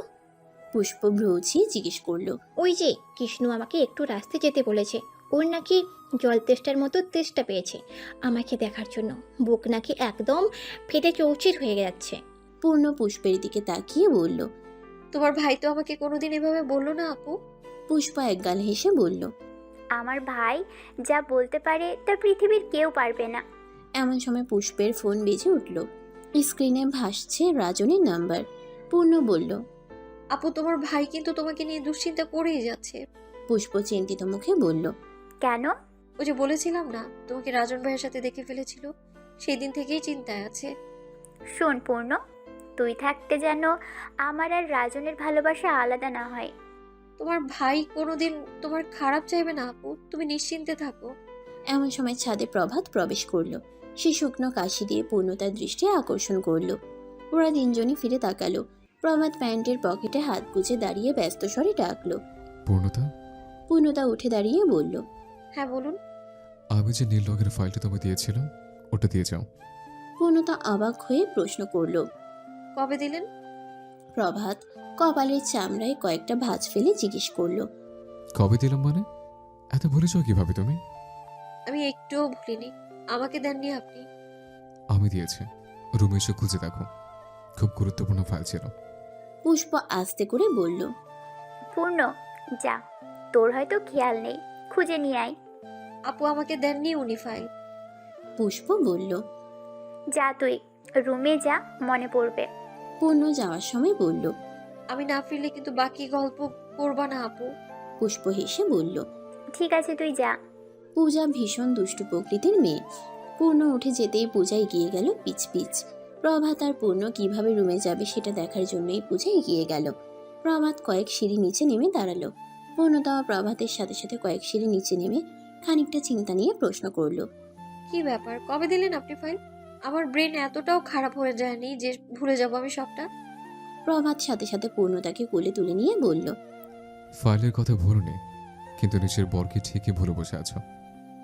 পুষ্প ভ্রুচিয়ে জিজ্ঞেস করলো, ওই যে কৃষ্ণ আমাকে একটু রাস্তায় যেতে বলেছে। ওর নাকি জল তেষ্টার মতো তেষ্টা পেয়েছে আমাকে দেখার জন্য। বুক নাকি একদম ফেটে চৌচির হয়ে যাচ্ছে। পূর্ণ পুষ্পের দিকে তাকিয়ে বলল। তোমার ভাই তো আমাকে কোনোদিন এভাবে বললো না আপু। পুষ্প একগাল হেসে বলল, আমার ভাই যা বলতে পারে তা পৃথিবীর কেউ পারবে না। এমন সময় পুষ্পের ফোন বেজে উঠল। স্ক্রিনে ভাসছে রাজনের নাম্বার। পূর্ণ বলল, আপু তোমার ভাই কিন্তু তোমাকে নিয়ে দুশ্চিন্তা করেই যাচ্ছে। পুষ্প চিন্তিত মুখে বলল, কেন? ওই যে বলেছিলাম না, তোমাকে রাজন ভাইয়ের সাথে দেখে ফেলেছিল, সেই দিন থেকেই চিন্তায় আছে। শোন পূর্ণ, তুই থাকতে যেন আমার আর রাজনের ভালোবাসা আলাদা না হয়। তোমার ভাই কোনোদিন তোমার খারাপ চাইবে না আপু, তুমি নিশ্চিন্তে থাকো। এমন সময় ছাদে প্রভাত প্রবেশ করলো। সে শুকনো কাশি দিয়ে পূর্ণতার দৃষ্টি আকর্ষণ করলো। ওরা তিনজনই ফিরে তাকালো। প্রভাত প্যান্টের পকেটে হাত গুজে দাঁড়িয়ে ব্যস্ত স্বরে ডাকলো। পূর্ণতা, পূর্ণতা উঠে দাঁড়িয়ে বলল, হ্যাঁ বলুন। আমি যে নীল রঙের ফাইলটা তোমায় দিয়েছিলাম ওটা দিয়ে যাও। পূর্ণতা অবাক হয়ে প্রশ্ন করলো, কবে দিলেন? প্রভাত কপালের চামড়ায় কয়েকটা ভাঁজ ফেলে জিজ্ঞেস করলো, কবে দিলাম মানে? এত ভুলে যাও কিভাবে তুমি? আমি একটুও ভুলিনি। আমাকে দেননি আপনি। আমি দিয়েছি, রুমে এসে খুঁজে দেখো, খুব গুরুত্বপূর্ণ ফাইল ছিল। পুষ্প আস্তে করে বলল, পূর্ণ যা, তোর হয়তো খেয়াল নেই, খুঁজে নিয়ে আয়। আপু আমাকে দেননি উনি ফাইল। পুষ্প বলল, যা তুই রুমে যা, মনে পড়বে। পূর্ণ যাওয়ার সময় বলল, আমি না ফিরলে কিন্তু বাকি গল্প করবা না আপু। পুষ্প হেসে বলল, ঠিক আছে তুই যা। পূজা ভীষণ দুষ্টু প্রকৃতির মেয়ে। পূর্ণ উঠে যেতেই পূজা এগিয়ে গেল পিছ পিছ। প্রভাত আর পূর্ণ কিভাবে রুমে যাবে সেটা দেখার জন্যই পূজা এগিয়ে গেল। প্রভাত কয়েক সিঁড়ি নিচে নেমে দাঁড়ালো। পূর্ণতাও প্রভাতের সাথে সাথে কয়েক সিঁড়ি নিচে নেমে খানিকটা চিন্তা নিয়ে প্রশ্ন করলো, কি ব্যাপার, কবে দিলেন আপনি ফাইল? আমার ব্রেন এতটাও খারাপ হয়ে যায়নি যে ভুলে যাব আমি সবটা। প্রভাত সাথে সাথে পূর্ণতাকে কোলে তুলে নিয়ে বলল, ফাইলের কথা ভুলো নেই, কিন্তু নিজের বরকে ঠিকই ভুলে বসে আছো।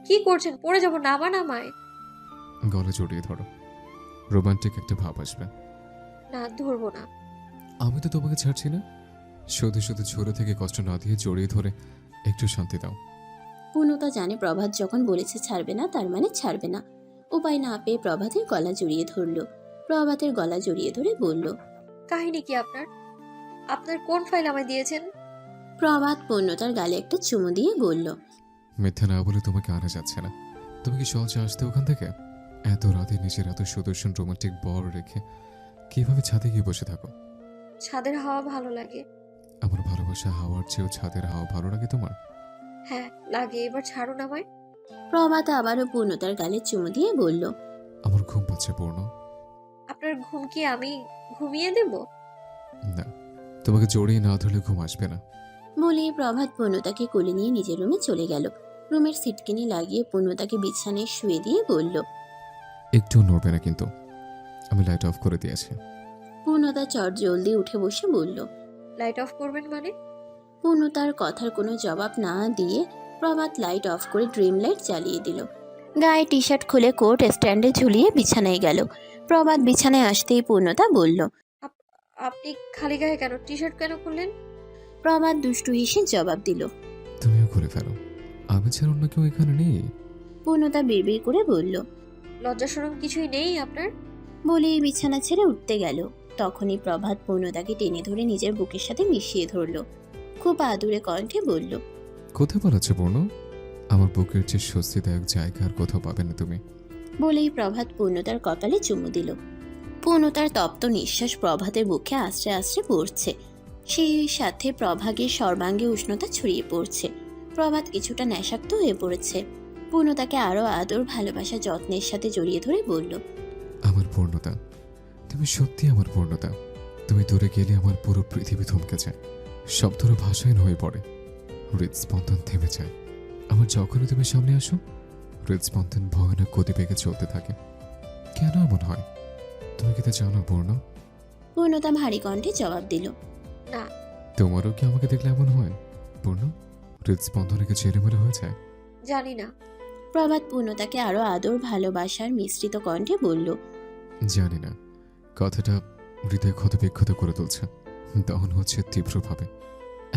কি করছেন? পড়ে যাব, নামান আমায়। গলা জড়িয়ে ধরো, রোমান্টিক একটা ভাব আসবে। না, ধরবো না। আমি তো তোমাকে ছাড়ছি না, শুধু শুধু ছোট থেকে কষ্ট না দিয়ে জড়িয়ে ধরে একটু শান্তি দাও। পূর্ণতা জানে প্রভাত যখন বলেছে ছাড়বে না তার মানে ছাড়বে না। উপায় না পেয়ে প্রভাতের গলা জড়িয়ে ধরল। প্রভাতের গলা জড়িয়ে ধরে বলল, কাহিনী কি আপনার? আপনার কোন ফাইল আমায় দিয়েছেন? প্রভাত পূর্ণতার গালে একটা চুমু দিয়ে বলল, মিথ্যা না বলে তোমাকে আনা যাচ্ছে না। তুমি কি সহজে আসতে ওখান থেকে? এত রাতে নিজের এত সুদর্শন রোমান্টিক বর রেখে কিভাবে ছাদে গিয়ে বসে থাকো? ছাদের হাওয়া ভালো লাগে। আমার ভালোবাসা হাওয়ার চেয়েও ছাদের হাওয়া ভালো লাগে তোমার? হ্যাঁ লাগে, এবার ছাড়ুন আমায়। প্রভাত আবারও পূর্ণতার গালে চুমু দিয়ে বলল, আমার ঘুম পাচ্ছে পূর্ণ। আপনার ঘুম কি আমি ঘুমিয়ে দেব? না, তোমাকে জড়িয়ে না ধরলে ঘুম আসবে না। বলে প্রভাত পূর্ণতাকে কোলে নিয়ে নিজের রুমে চলে গেল। রুমের সিটকিনি লাগিয়ে পূর্ণতাকে বিছানায় শুয়ে দিয়ে বলল, একটু নড়বে না কিন্তু, আমি লাইট অফ করে দিয়েছি। পূর্ণতা চট জলদি উঠে বসে বলল। লাইট অফ করবেন মানে? পূর্ণতার কথার কোনো জবাব না দিয়ে প্রভাত লাইট অফ করে ড্রিম লাইট জ্বালিয়ে দিল। গায়ে টি শার্ট খুলে কোট স্ট্যান্ডে ঝুলিয়ে বিছানায় গেল। প্রভাত বিছানায় আসতেই পূর্ণতা বলল, আপনি খালি গায়ে কেন? টি শার্ট কেন খুললেন? প্রভাত দুষ্টু হেসে জবাব দিল, তুমিও করে ফেলো, আমি ছাড়া অন্য কেউ এখানে নেই। পূর্ণতা বিড়বিড় করে বলল। লজ্জা শরম কিছুই নেই আপনার? বলেই বিছানা ছেড়ে উঠতে গেল। তখনই প্রভাত পূর্ণতাকে টেনে ধরে নিজের বুকের সাথে মিশিয়ে ধরল। খুব আদুরে কণ্ঠে বলল, কোথায় পালাচ্ছে পূর্ণ? আমার বুকের যে স্বস্তিদায়ক জায়গা আর কোথাও পাবে না তুমি। বলেই প্রভাত পূর্ণতার কপালে চুমু দিল। পূর্ণতার তপ্ত নিঃশ্বাস প্রভাতের বুকে আশ্রে আশ্রে পড়ছে। সেই সাথে প্রভাগের সর্বাঙ্গে উষ্ণতা ছড়িয়ে পড়ছে। প্রভাত কিছুটা নেশাক্ত হয়ে পড়েছে। পূর্ণতাকে আরো আদর ভালোবাসা যত্নের সাথে জড়িয়ে ধরে বলল, আমার পূর্ণতা, তুমি সত্যি আমার পূর্ণতা। তুমি দূরে গেলে আমার পুরো পৃথিবী থমকে যায়, শব্দর ভাষাহীন হয়ে পড়ে, হৃদস্পন্দন থেমে যায়। আমার যখনই তুমি সামনে আসো, হৃদস্পন্দন ভয়ানক গতিবেগে চলতে থাকে। কেন এমন হয় তুমি কি তা জানো পূর্ণ? পূর্ণতা ভারী কণ্ঠে জবাব দিল, না। তোমারও কি আমাকে দেখলে এমন হয় পূর্ণ? হৃদস্পন্দনে কি ছেলেমেলে হয়ে যায়? জানি না। প্রভাত পূর্ণতাকে আরো আদর ভালোবাসার মিশ্রিত কণ্ঠে বলল, জানি না কথাটা হৃদয় ক্ষতবিক্ষত করে তুলছে, দহন হচ্ছে তীব্রভাবে।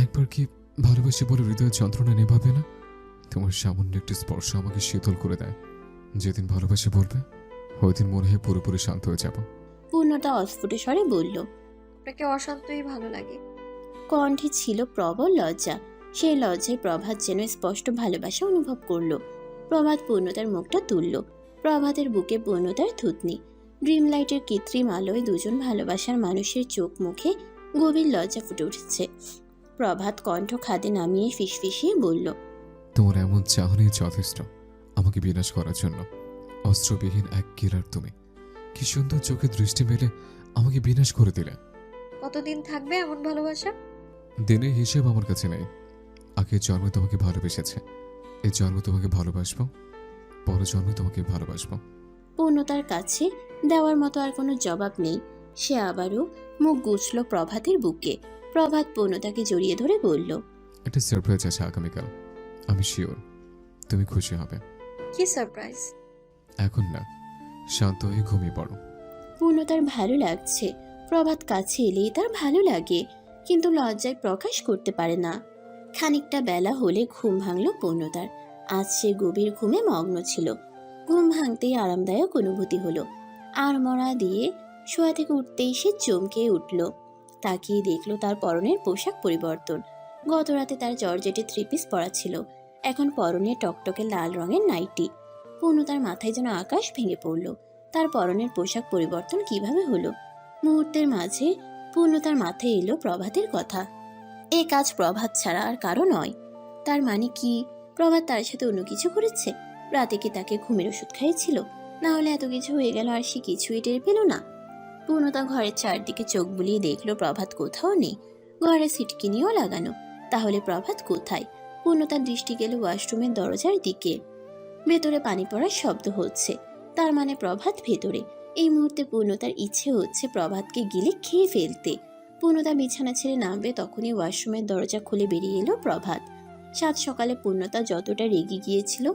একবার কি ভালোবাসি বলে হৃদয়ের যন্ত্রণা নেভাবে না? তোমার সামান্য একটি স্পর্শ আমাকে শীতল করে দেয়। যেদিন ভালোবাসি বলবে, ওই দিন মনে হয় পুরোপুরি শান্ত হয়ে যাব। পূর্ণতা অস্ফুট স্বরে বলল। আপনাকে অশান্তই ভালো লাগে। কণ্ঠে ছিল প্রবল লজ্জা। সেই লজ্জায় প্রভাত যেন স্পষ্ট ভালোবাসা অনুভব করল। প্রভাত পূর্ণতার মুখটা তুলল। প্রভাতের বুকে পূর্ণতার থুতনি। ড্রিম লাইটের কৃত্রিম আলোয় দুজন ভালোবাসার মানুষের চোখ মুখে গভীর লজ্জা ফুটে উঠেছে। প্রভাত কণ্ঠ খাদে নামিয়ে ফিসফিসিয়ে বলল, তোমার এমন চাহনি যথেষ্ট আমাকে বিনাশ করার জন্য। অস্ত্রবিহীন এক কিলার তুমি। কি সুন্দর চোখে দৃষ্টি মেলে আমাকে বিনাশ করে দিলে। কতদিন থাকবে এমন ভালোবাসা? দিনের হিসেব আমার কাছে নেই। আগের জন্মে তোমাকে ভালোবেসেছে, এই জন্মে তোমাকে ভালোবাসবো, পরের জন্মে তোমাকে ভালোবাসবো। পূর্ণতার কাছে দেওয়ার মতো আর কোনো জবাব নেই। সে আবারও মুখ গুছল প্রভাতের বুকে। প্রভাত পূর্ণতাকে জড়িয়ে ধরে বলল, একটা সারপ্রাইজ আছে আগামীকাল, আমি শিওর তুমি খুশি হবে। কি সারপ্রাইজ? এখন না, শান্ত হয়ে ঘুমিয়ে পড়ো। পূর্ণতার ভালো লাগছে। প্রভাত কাছে এলেই তার ভালো লাগে, কিন্তু লজ্জায় প্রকাশ করতে পারে না। খানিকটা বেলা হলে ঘুম ভাঙল পূর্ণতার। আজ সে গভীর ঘুমে মগ্ন ছিল। ঘুম ভাঙতেই আরামদায়ক অনুভূতি হলো। আড়মোড়া দিয়ে শোয়া থেকে উঠতেই সে চমকে উঠল। তাকিয়ে দেখল তার পরনের পোশাক পরিবর্তন। গত রাতে তার জর্জেটে থ্রি পিস পরা ছিল, এখন পরনে টকটকে লাল রঙের নাইটি। পূর্ণতার মাথায় যেন আকাশ ভেঙে পড়ল। তার পরনের পোশাক পরিবর্তন কিভাবে হলো? মুহূর্তের মাঝে পূর্ণতার মাথায় এলো প্রভাতের কথা। এই কাজ প্রভাত ছাড়া আর কারো নয়। তার মানে কি প্রভাত তার সাথে অন্য কিছু করেছে? রাতে কি তাকে ঘুমের ওষুধ খাইয়েছিল? না হলে এত কিছু হয়ে গেল আর সে কিছুই টের পেল না। পূর্ণতা ঘরের চারদিকে চোখ বুলিয়ে দেখলো প্রভাত কোথাও নেই। ঘরে সিটকিনিও লাগানো, তাহলে প্রভাত কোথায়? পূর্ণতার দৃষ্টি গেল ওয়াশরুমের দরজার দিকে। ভেতরে পানি পড়ার শব্দ হচ্ছে, তার মানে প্রভাত ভেতরে। এই মুহূর্তে পূর্ণতার ইচ্ছে হচ্ছে প্রভাতকে গিলে খেয়ে ফেলতে। পূর্ণতা বিছানা ছেড়ে নামবে, তখনই ওয়াশরুমের দরজা খুলে বেরিয়ে এলো প্রভাত। সাত সকালে পূর্ণতা যতটা রেগে গিয়েছিল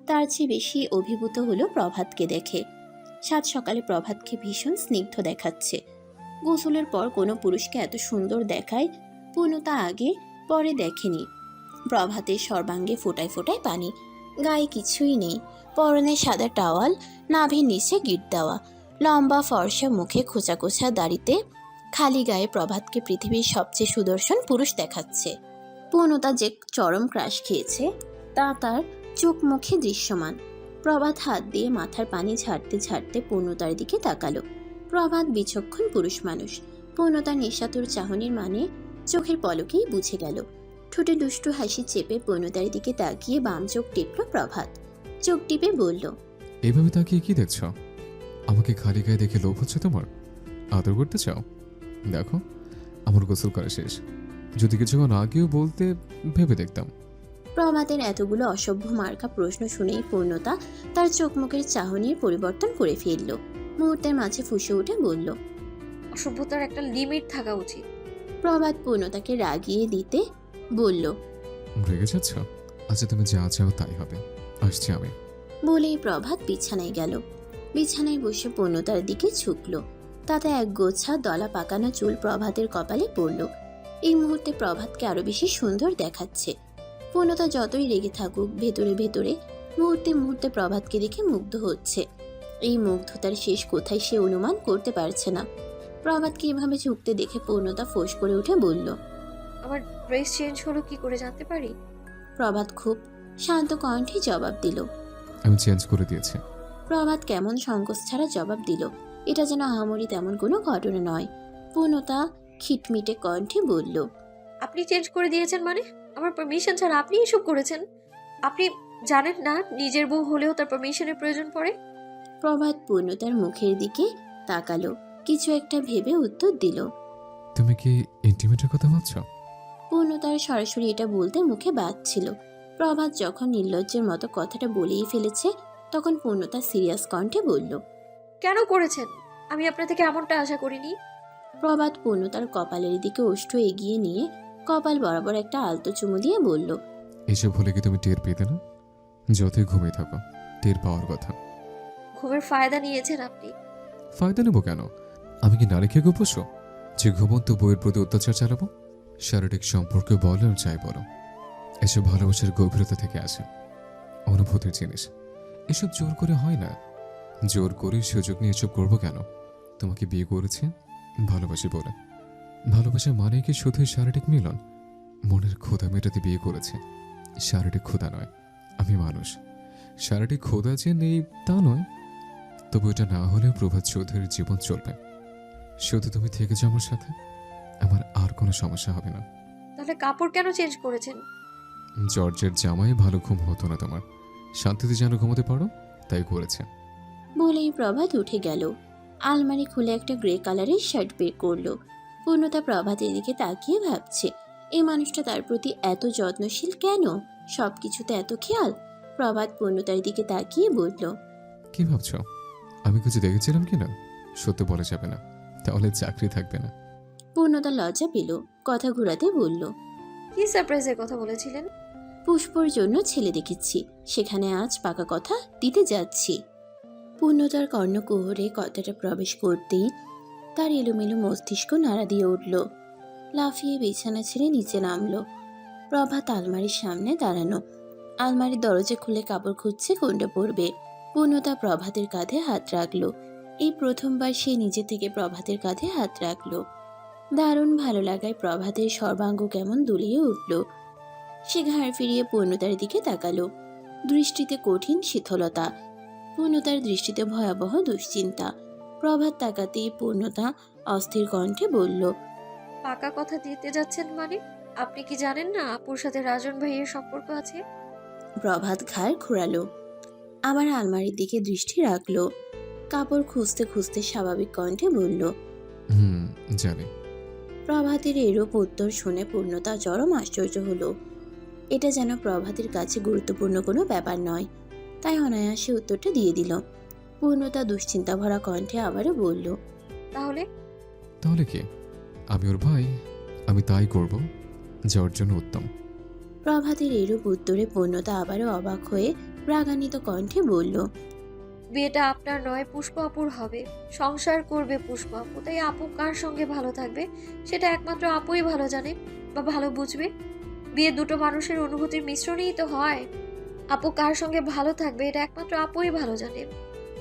তার চেয়ে বেশি অভিভূত হলো প্রভাতকে দেখে। সাত সকালে প্রভাতকে ভীষণ স্নিগ্ধ দেখাচ্ছে। গোসলের পর কোনো পুরুষকে এত সুন্দর দেখায় পূর্ণতা আগে পরে দেখেনি। প্রভাতের সর্বাঙ্গে ফোটায় ফোটায় পানি, গায়ে কিছুই নেই, পরনে সাদা টাওয়াল, নাভির নিচে গিট দেওয়া, লম্বা ফর্সা মুখে খোঁচা খোঁচা দাড়িতে খালি গায়ে প্রভাতকে পৃথিবীর সবচেয়ে সুদর্শন পুরুষ দেখাচ্ছে। পূর্ণতা যে চরম ক্রাশ খেয়েছে তা তার চোখ মুখে দৃশ্যমান। প্রভাত হাত দিয়ে মাথার পানি ঝাড়তে ঝাড়তে পূর্ণতার দিকে তাকালো। প্রভাত বিচক্ষণ পুরুষ মানুষ। পূর্ণতার নিঃস্বাতুর চাহনির মানে চোখের পলকেই বুঝে গেল। ঠোঁটে দুষ্টু হাসি চেপে পূর্ণতার দিকে তাকিয়ে বাম চোখ টিপল প্রভাত। চোখ টিপে বলল, এইভাবে তাকিয়ে কি দেখছ? আমাকে খালি গায়ে দেখে লোভ হচ্ছে তোমার? আদর করতে চাও? দেখো, আমার গোসল করা শেষ। যদি কিছুক্ষণ আগেও বলতে ভেবে দেখতাম। প্রভাতের এতগুলো অসভ্য মার্কা প্রশ্ন শুনেই পূর্ণতা তার চোখ মুখের চাহনির পরিবর্তন করে ফেলল। মুহূর্তের মাঝে ফুঁসে উঠে বলল, অসভ্যতার একটা লিমিট থাকা উচিত। প্রভাত পূর্ণতাকে রাগিয়ে দিতে বলল, রেগে যাচ্ছ? আচ্ছা, তুমি যা চাও তাই হবে, আসছি আমি। বলেই প্রভাত বিছানায় গেল। বিছানায় বসে পূর্ণতার দিকে ঝুঁকল। তাতে এক গোছা দলা পাকানো চুল প্রভাতের কপালে পড়ল। এই মুহূর্তে প্রভাতকে আরো বেশি সুন্দর দেখাচ্ছে। পূর্ণতা যতই রেগে থাকুক, ভেতরে ভেতরে মুহূর্তে মুহূর্তে প্রভাতকে দেখে মুগ্ধ হচ্ছে। এই মুগ্ধতার শেষ কোথায় সে অনুমান করতে পারছে না। প্রভাতকে এভাবে ঝুঁকতে দেখে পূর্ণতা ফোঁস করে উঠে বলল, আমার ড্রেস চেঞ্জ হলো কি করে জানতে পারি? প্রভাত খুব শান্ত কণ্ঠে জবাব দিল। আমি চেঞ্জ করে দিয়েছি। প্রভাত কেমন সংকোচ ছাড়া জবাব দিল। এটা যেন আহামরি তেমন কোনো ঘটনা নয়। পূর্ণতা খিটমিটে কণ্ঠে বলল, আপনি চেঞ্জ করে দিয়েছেন মানে? আমার পারমিশন ছাড়া আপনি এসব করেছেন? আপনি জানেন না নিজের বউ হলেও তার পারমিশনের প্রয়োজন পড়ে? প্রভাত পূর্ণতার মুখের দিকে তাকালো, কিছু একটা ভেবে উত্তর দিল। তুমি কি ইন্টিমেটের কথা ভাবছ? পূর্ণতার সরাসরি এটা বলতে মুখে বাজছিল। প্রভাত যখন নির্লজ্জের মতো কথাটা বলেই ফেলেছে, তখন পূর্ণতা সিরিয়াস কণ্ঠে বলল, কেন করেছেন? আমি আপনার থেকে এমনটা আশা করিনি। প্রভাত পূর্ণতার কপালের দিকে ওষ্ঠ এগিয়ে নিয়ে কপাল বরাবর একটা আলতো চুমু দিয়ে বলল, এসব হলে কি তুমি টের পেতে না? যতই ঘুমিয়ে থাকো, টের পাওয়ার কথা। ঘুমের ফায়দা নিয়েছেন আপনি। ফায়দা নেবো কেন? আমি কি নারী খেয়ে গোপোষো যে ঘুমন্ত বইয়ের প্রতি অত্যাচার চালাবো? শারীরিক সম্পর্কে বলো আর যাই বলো, এসব ভালোবাসার গভীরতা থেকে আসে, অনুভূতির জিনিস। এসব জোর করে হয় না। জোর করে সুযোগ নিয়ে এসব করবো কেন? তোমাকে বিয়ে করেছে ভালোবাসি বলে। ভালোবাসা মানে কি শুধুই শারীরিক মিলন? মনের ক্ষুধা মেটাতে বিয়ে করেছে, শারীরিক ক্ষুধা নয়। আমি মানুষ, শারীরিক ক্ষুধা যে নেই তা নয়। তবু এটা না হলেও প্রভাত চৌধুরীর জীবন চলবে। শুধু তুমি থেকে যাও আমার সাথে, আমার আর কোনো সমস্যা হবে না। তাহলে কাপড় কেন চেঞ্জ করেছেন? জর্জের জামাই ভালো ঘুম হতো না তোমার, শান্তিতে যেন ঘুমোতে পারো তাই করেছে। বলেই প্রভাত উঠে গেল। আলমারি খুলে একটা গ্রে কালারের শার্ট বের করলো। পূর্ণতা প্রভাতের দিকে তাকিয়ে ভাবছে, এই মানুষটা তার প্রতি এত যত্নশীল কেন? সবকিছুতে এত খেয়াল। প্রভাত পূর্ণতার দিকে তাকিয়ে বলল, কি ভাবছো? আমি কিছু দেখেছিলাম কিনা? সত্যি বলা যাবে না, তাহলে চাকরি থাকবে না। পূর্ণতা লজ্জা পেল, কথা ঘুরাতে বলল, কি সারপ্রাইজের কথা বলেছিলেন? পুষ্পর জন্য ছেলে দেখেছি, সেখানে আজ পাকা কথা দিতে যাচ্ছি। পূর্ণতার কর্ণকুহরে কথাটা প্রবেশ করতেই তার এলোমেলো মস্তিষ্ক নাড়া দিয়ে উঠল। লাফিয়ে বিছানা ছেড়ে নিচে নামলো। প্রভাত আলমারির সামনে দাঁড়ানো। আলমারির দরজা খুলে কাপড় খুঁজছে কোনটা পরবে। পূর্ণতা প্রভাতের কাঁধে হাত রাখলো। এই প্রথমবার সে নিজে থেকে প্রভাতের কাঁধে হাত রাখলো। দারুণ ভালো লাগায় প্রভাতের সর্বাঙ্গ কেমন দুলিয়ে উঠল। সে ঘাড় ফিরিয়ে পূর্ণতার দিকে তাকালো। দৃষ্টিতে কঠিন শীতলতা, পূর্ণতার দৃষ্টিতে ভয়াবহ দুশ্চিন্তা। প্রভাত তাকাতেই পূর্ণতা অস্থির কণ্ঠে বলল, পাকা কথা দিতে যাচ্ছেন মানে? আপনি কি জানেন না আপুর সাথে রাজন ভাইয়ের সম্পর্ক আছে? প্রভাত ঘাড় ঘোরালো, আবার আলমারির দিকে দৃষ্টি রাখলো। কাপড় খুঁজতে খুঁজতে স্বাভাবিক কণ্ঠে বলল, জানি। প্রভাতের এরূপ উত্তর শুনে পূর্ণতা চরম আশ্চর্য হলো। এটা যেন প্রভাতের কাছে গুরুত্বপূর্ণ কোনো ব্যাপার নয়, তাই অনায়াসে উত্তরটা দিয়ে দিল। পূর্ণতা দুশ্চিন্তা ভরা কণ্ঠে আবারও বলল, তাহলে? তাহলে কি? আমি ওর ভাই, আমি তাই করব যার জন্য উত্তম। প্রভাতের এরূপ উত্তরে পূর্ণতা আবারও অবাক হয়ে রাগান্বিত কণ্ঠে বলল, বিয়েটা আপনার নয়, পুষ্প আপুর হবে। সংসার করবে পুষ্প আপু, তাই আপু কার সঙ্গে ভালো থাকবে সেটা একমাত্র আপুই ভালো জানে বা ভালো বুঝবে। বিয়ে দুটো মানুষের অনুভূতির মিশ্রণেই তো হয়। আপু কার সঙ্গে ভালো থাকবে এটা একমাত্র আপুই ভালো জানে।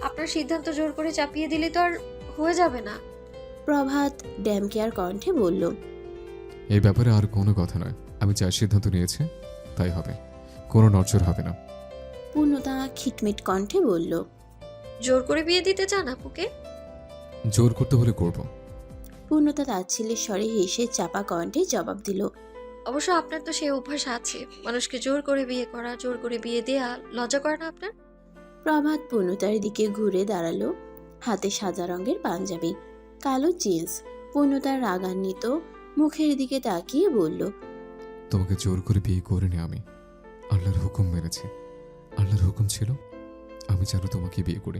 আপনার সিদ্ধান্ত জোর করে চাপিয়ে দিলে তো আর হয়ে যাবে না। প্রভাত ড্যামকেয়ার কণ্ঠে বলল। এই ব্যাপারে আর কোনো কথা নয়, আমি যা সিদ্ধান্ত নিয়েছি তাই হবে, কোনো নড়চড় হবে না। পূর্ণতা খিটমিট কণ্ঠে বলল। জোর করে বিয়ে দিতে চান আপুকে? জোর করতে হলে করব। পূর্ণতা তাচ্ছিল্যের স্বরে হেসে চাপা কণ্ঠে জবাব দিল। অবশ্য আপনার তো সেই অভ্যাস আছে, মানুষকে জোর করে বিয়ে করা, জোর করে বিয়ে দেয়া। লজ্জা করে না আপনার? প্রভাত পূর্ণতার দিকে ঘুরে দাঁড়ালো। হাতে সাদা রঙের পাঞ্জাবি, কালো জিন্স। পূর্ণতার রাগান্বিত মুখের দিকে তাকিয়ে বলল। তোমাকে জোর করে বিয়ে করিনি আমি, আল্লাহর হুকুম মেনেছি। আল্লাহর হুকুম ছিল আমি যেন তোমাকে বিয়ে করি।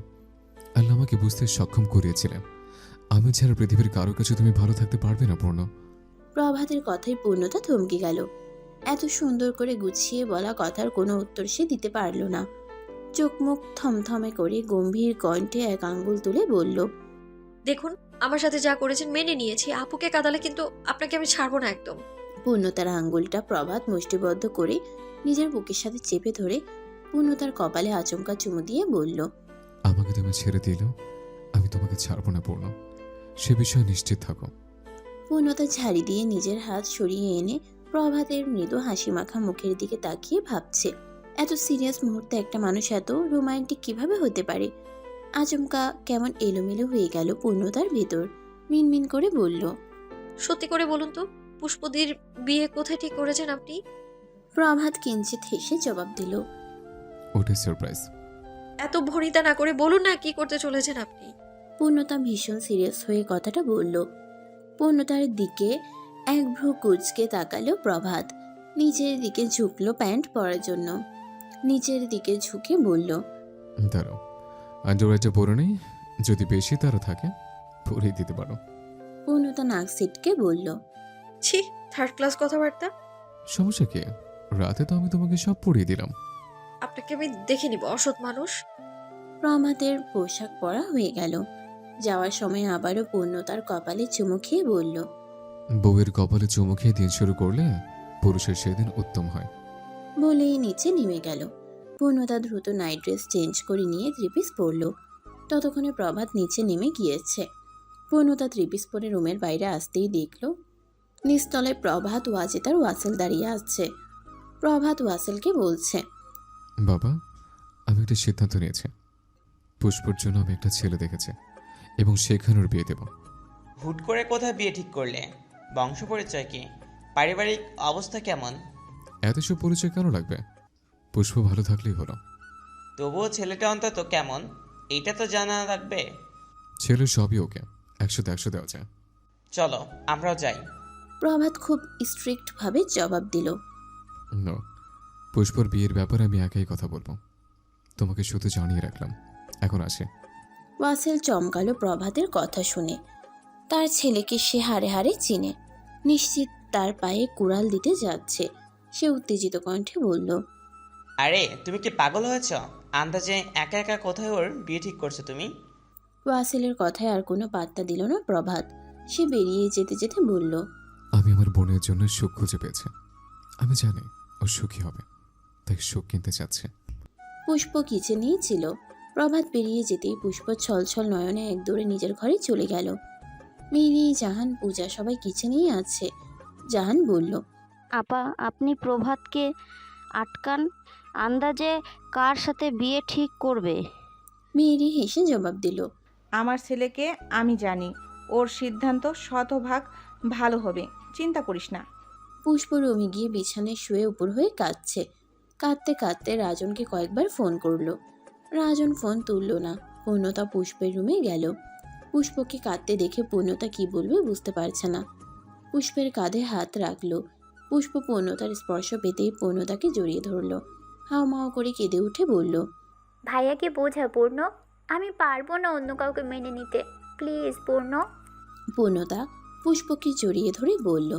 আল্লাহ আমাকে বুঝতে সক্ষম করিয়েছিলেন আমি ছাড়া পৃথিবীর কারো কাছে তুমি ভালো থাকতে পারবে না পূর্ণ। প্রভাতের কথায় পূর্ণতা থমকে গেল। এত সুন্দর করে গুছিয়ে বলা কথার কোনো উত্তর সে দিতে পারল না। চোখ মুখ থমথমে করে গম্ভীর কণ্ঠে এক আঙ্গুল তুলে বলল। দেখুন, আমার সাথে যা করেছেন মেনে নিয়েছি। আপুকে কাঁদালে কিন্তু আপনাকে আমি ছাড়বো না একদম। পূর্ণতার আঙ্গুলটা প্রভাত মুষ্টিবদ্ধ করে নিজের বুকের সাথে চেপে ধরে পূর্ণতার কপালে আচমকা চুমু দিয়ে বলল। আমাকে তুমি ছেড়ে দিলেও আমি তোমাকে ছাড়বো না পূর্ণ, সে বিষয়ে নিশ্চিত থাকো। পূর্ণতা ঝাড়ি দিয়ে নিজের হাত সরিয়ে এনে প্রভাতের মৃদু হাসি মাখা মুখের দিকে তাকিয়ে ভাবছে, এত সিরিয়াস মুহূর্তে একটা মানুষ এত রোমান্টিক কিভাবে হতে পারে। আচমকা কেমন এলোমেলো হয়ে গেল পূর্ণতার ভেতর। মিনমিন করে বলল। সত্যি করে বলুন তো, পুষ্পদির বিয়ে কোথায় ঠিক করেছেন আপনি? প্রভাত কিঞ্চিত হেসে জবাব দিল। ওটাই সারপ্রাইজ। এত ভনিতা না করে বলুন না কি করতে চলেছেন আপনি। পূর্ণতা ভীষণ সিরিয়াস হয়ে কথাটা বলল। পূর্ণতার দিকে এক ভ্রু কুঁচকে তাকালো প্রভাত। নিচের দিকে ঝুঁকলো প্যান্ট পরার জন্য। নিচের দিকে ঝুঁকে বলল। দাঁড়াও, আন্ডারওয়্যারটা পরে নেই, যদি বেশি তারা থাকে পরেই দিতে পারো। পূর্ণতা নাক সিটকে বলল। ছি, থার্ড ক্লাস কথাবার্তা। সমস্যা কি, রাতে তো আমি তোমাকে সব পরিয়ে দিলাম। আপনাকে আমি দেখে নিব, অসৎ মানুষ। প্রভাতের পোশাক পরা হয়ে গেল। যাওয়ার সময় আবারও পূর্ণতার কপালে চুমু খেয়ে বলল। বউয়ের কপালে চুমু খেয়ে দিন শুরু করলে পুরুষের সেদিন উত্তম হয়। বলেই নিচে নেমে গেল। পূর্ণতা দ্রুত নাইট ড্রেস চেঞ্জ করে নিয়ে থ্রিপিস পরল। ততক্ষণে প্রভাত নিচে নেমে গিয়েছে। পূর্ণতা থ্রিপিস পরে রুমের বাইরে আসতেই দেখল নিচতলায় প্রভাত ওয়াজেদার ওয়াসেল দাঁড়িয়ে আছে। প্রভাত ওয়াসেলকে বলছে। বাবা, আমি একটা সিদ্ধান্ত নিয়েছি। পুষ্পর জন্য আমি একটা ছেলে দেখেছি এবং সেখানে ওর বিয়ে দেব। হুট করে কোথায় বিয়ে ঠিক করলে? বংশ পরিচয় কি? পারিবারিক অবস্থা কেমন? এত সব পরিচয় কেন লাগবে? পুষ্প ভালো থাকলেই হলো। তবুও ছেলেটা অন্তত কেমন এইটা তো জানা লাগবে। ছেলে সবই ওকে, 100-100 দেওয়া যায়। চলো আমরাও যাই। প্রভাত খুব স্ট্রিক্ট ভাবে জবাব দিল। নো, পুষ্পর বিয়ের ব্যাপারে আমি একাই কথা বলবো। তোমাকে শুধু জানিয়ে রাখলাম, এখন আসে। ওয়াসেল চমকালো প্রভাতের কথা শুনে। তার ছেলেকে সে হাড়ে হাড়ে চিনে। নিশ্চিত তার পায়ে কুড়াল দিতে যাচ্ছে। সে উত্তেজিত কণ্ঠে বলল। আরে তুমি কি পাগল হয়েছ? আন্দাজে একা একা কোথায় ওর বিয়ে ঠিক করছো তুমি? ওয়াসেলের কথায় আর কোনো পাত্তা দিল না প্রভাত। সে বেরিয়ে যেতে যেতে বলল। আমি আমার বোনের জন্য সুখ খুঁজে পেয়েছি। আমি জানি ও সুখী হবে, তাই সুখ কিনতে চাচ্ছে। পুষ্প কিচেনেই ছিল। প্রভাত বেরিয়ে যেতেই পুষ্প ছলছল নয়নে এক দৌড়ে নিজের ঘরে চলে গেল। মেরি, জাহান, পূজা সবাই কিচেনেই আছে। জাহান বলল। আপা, আপনি প্রভাতকে আটকান, আন্দাজে কার সাথে বিয়ে ঠিক করবে। মেরি হেসে জবাব দিল। আমার ছেলেকে আমি জানি, ওর সিদ্ধান্ত শতভাগ ভালো হবে, চিন্তা করিস না। পুষ্প রুমে গিয়ে বিছানায় শুয়ে উপর হয়ে কাঁদছে। কাঁদতে কাঁদতে রাজনকে কয়েকবার ফোন করলো। রাজন ফোন তুলল না। পূর্ণতা পুষ্পের রুমে গেল। পুষ্পকে কাঁদতে দেখে পূর্ণতা কি বলবে বুঝতে পারছে না। পুষ্পের কাঁধে হাত রাখলো। পুষ্প পূর্ণতার স্পর্শ পেতেই পূর্ণতাকে জড়িয়ে ধরল। হাওমাও করে কেঁদে উঠে বলল। ভাইয়াকে বোঝা পূর্ণ, আমি পারবো না অন্য কাউকে মেনে নিতে, প্লিজ পূর্ণ। পূর্ণতা পুষ্পকে জড়িয়ে ধরে বলল।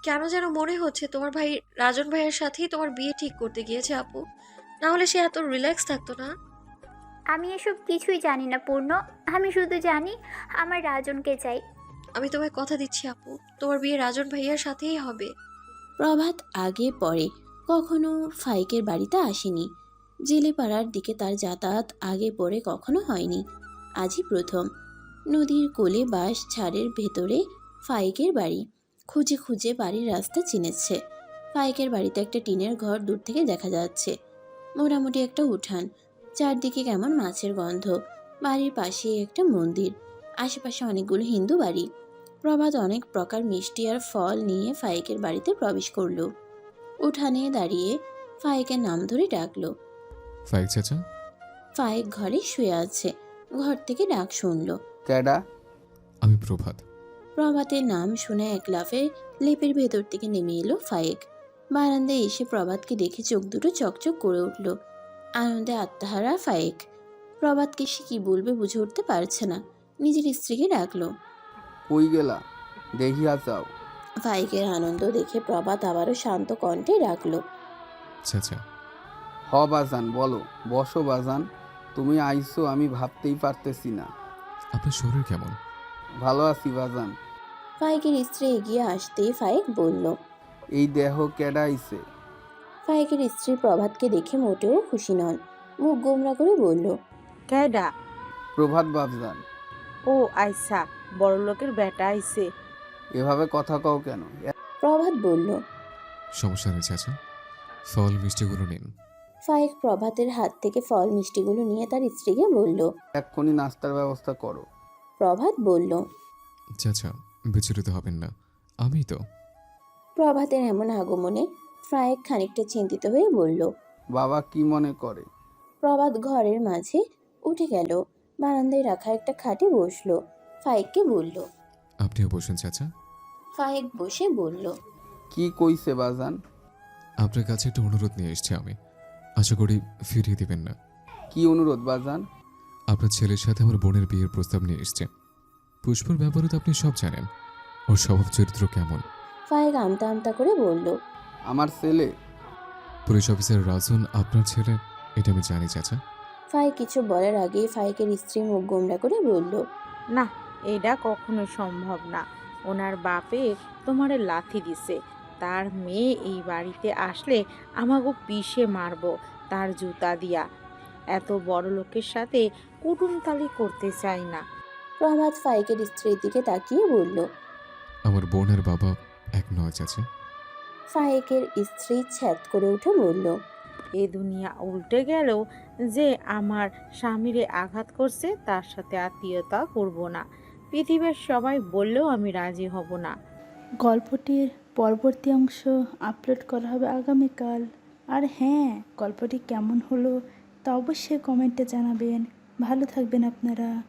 কেন যেন মনে হচ্ছে তোমার ভাই রাজন ভাইয়ের সাথেই তোমার বিয়ে ঠিক করতে গিয়েছে আপু, না হলে সে এত রিল্যাক্স থাকতো না। আমি এসব কিছুই জানি না পূর্ণ। আমি শুধু জানি আমার রাজনকে চাই। আমি তোমায় কথা দিচ্ছি আপু, তোমার বিয়ে রাজন ভাইয়ার সাথেই হবে। প্রভাত আগে পরে কখনো ফাইকের বাড়িতে আসেনি। জেলেপাড়ার দিকে তার যাতায়াত আগে পরে কখনো হয়নি, আজই প্রথম। নদীর কোলে বাঁশ ঝাড়ের ভেতরে ফাইকের বাড়ি। খুঁজে খুঁজে বাড়ির রাস্তা চিনেছে। ফাইকের বাড়িতে একটা টিনের ঘর দূর থেকে দেখা যাচ্ছে। মোটামুটি একটা উঠান, চারদিকে কেমন মাছের গন্ধ। বাড়ির পাশে একটা মন্দির, আশেপাশে অনেকগুলো হিন্দু বাড়ি। প্রভাত অনেক প্রকার মিষ্টি আর ফল নিয়ে ফাইকের বাড়িতে প্রবেশ করলো। উঠানে দাঁড়িয়ে ফাইকের নাম ধরে ডাকলো। ফাইক চাচা। ফাইক ঘরে শুয়ে আছে, ঘর থেকে ডাক শুনলো। ক্যাডা? আমি প্রভাত। প্রভাতের নাম শুনে এক লাফে লেপের ভেতর থেকে নেমে এলো ফাইক। বারান্দায় এসে প্রভাতকে দেখে চোখ দুটো চকচক করে উঠল। আনন্দে আত্মহারা ফাইক। প্রভাতকে সে কি বলবে বুঝে উঠতে পারছে না, নিজের স্ত্রীকে ডাকলো। কই গেলা? দেখিয়া যাও। ফাইকের আনন্দ দেখে প্রভাত আবারও শান্ত কণ্ঠে ডাকলো। চাচা। হ বাজান, বলো। বসো বাজান, তুমি আইছো আমি ভাবতেই পারতেছি না। আপনার শরীর কেমন? ভালো আছি বাজান। ফাইকের স্ত্রী এগিয়ে আসতে ফাইক বলল। এই দেহ কেডা আইছে? ফাইকের স্ত্রী প্রভাতকে দেখে মোটেও খুশি নন, মুখ গোমরা করে বলল। ক্যাডা? প্রভাত বাবজান। ও আইসা, বড় লোকের বেটা আইছে। এভাবে কথা কও কেন? প্রভাত বলল। সমস্যা নেই চাচা, ফল মিষ্টিগুলো নিন। ফাইক প্রভাতের হাত থেকে ফল মিষ্টিগুলো নিয়ে তার স্ত্রীকে বলল। এক্ষুনি নাস্তার ব্যবস্থা করো। প্রভাত বলল। চাচা বিচলিত হবেন না, আমি তো। প্রভাতের এমন আগমনে ফাইক খানিকটা চিন্তিত হয়ে বলল। বাবা কি মনে করে? প্রভাত ঘরের মাঝে উঠে গেল, বারান্দায় রাখা একটা খাটে বসলো। ফাইককে বলল। আপনিও বসুন চাচা। ফাইক বসে বলল। কি কইছে বাজান? আপনার কাছে একটা অনুরোধ নিয়ে এসেছি আমি, আশা করি ফিরিয়ে দিবেন না। কি অনুরোধ বাজান? আপনার ছেলের সাথে আমার বোনের বিয়ের প্রস্তাব নিয়ে এসছে। পুষ্পর ব্যাপারে তো আপনি সব জানেন, ওর স্বভাব চরিত্র কেমন। ফাইক আমতা আমতা করে বলল। আমার ছেলে? পুলিশ অফিসার রাজন আপনার ছেলে, এটা আমি জানি চাচা। ফাইক কিছু বলার আগেই ফাইকের স্ত্রী মুখ গোমরা করে বলল। না, এটা কখনো সম্ভব না। ওনার বাপে তোমারে লাথি দিছে। তার মেয়ে এই বাড়িতে আসলে আমাকে পিষে মারবো তার জুতা দিয়া। এত বড় লোকের সাথে কুটুমতালি করতে চাই না। প্রভাত ফাইকের স্ত্রীর দিকে তাকিয়ে বলল। আমার বোনের বাবা এক নয় চাচা। ফাইকের স্ত্রী ছ্যাদ করে উঠে বলল। এ দুনিয়া উল্টে গেলেও যে আমার স্বামীরে আঘাত করছে তার সাথে আত্মীয়তা করব না। পৃথিবীর সবাই বললেও আমি রাজি হব না। গল্পটির পরবর্তী অংশ আপলোড করা হবে আগামীকাল। আর হ্যাঁ, গল্পটি কেমন হলো তা অবশ্যই কমেন্টে জানাবেন। ভালো থাকবেন আপনারা।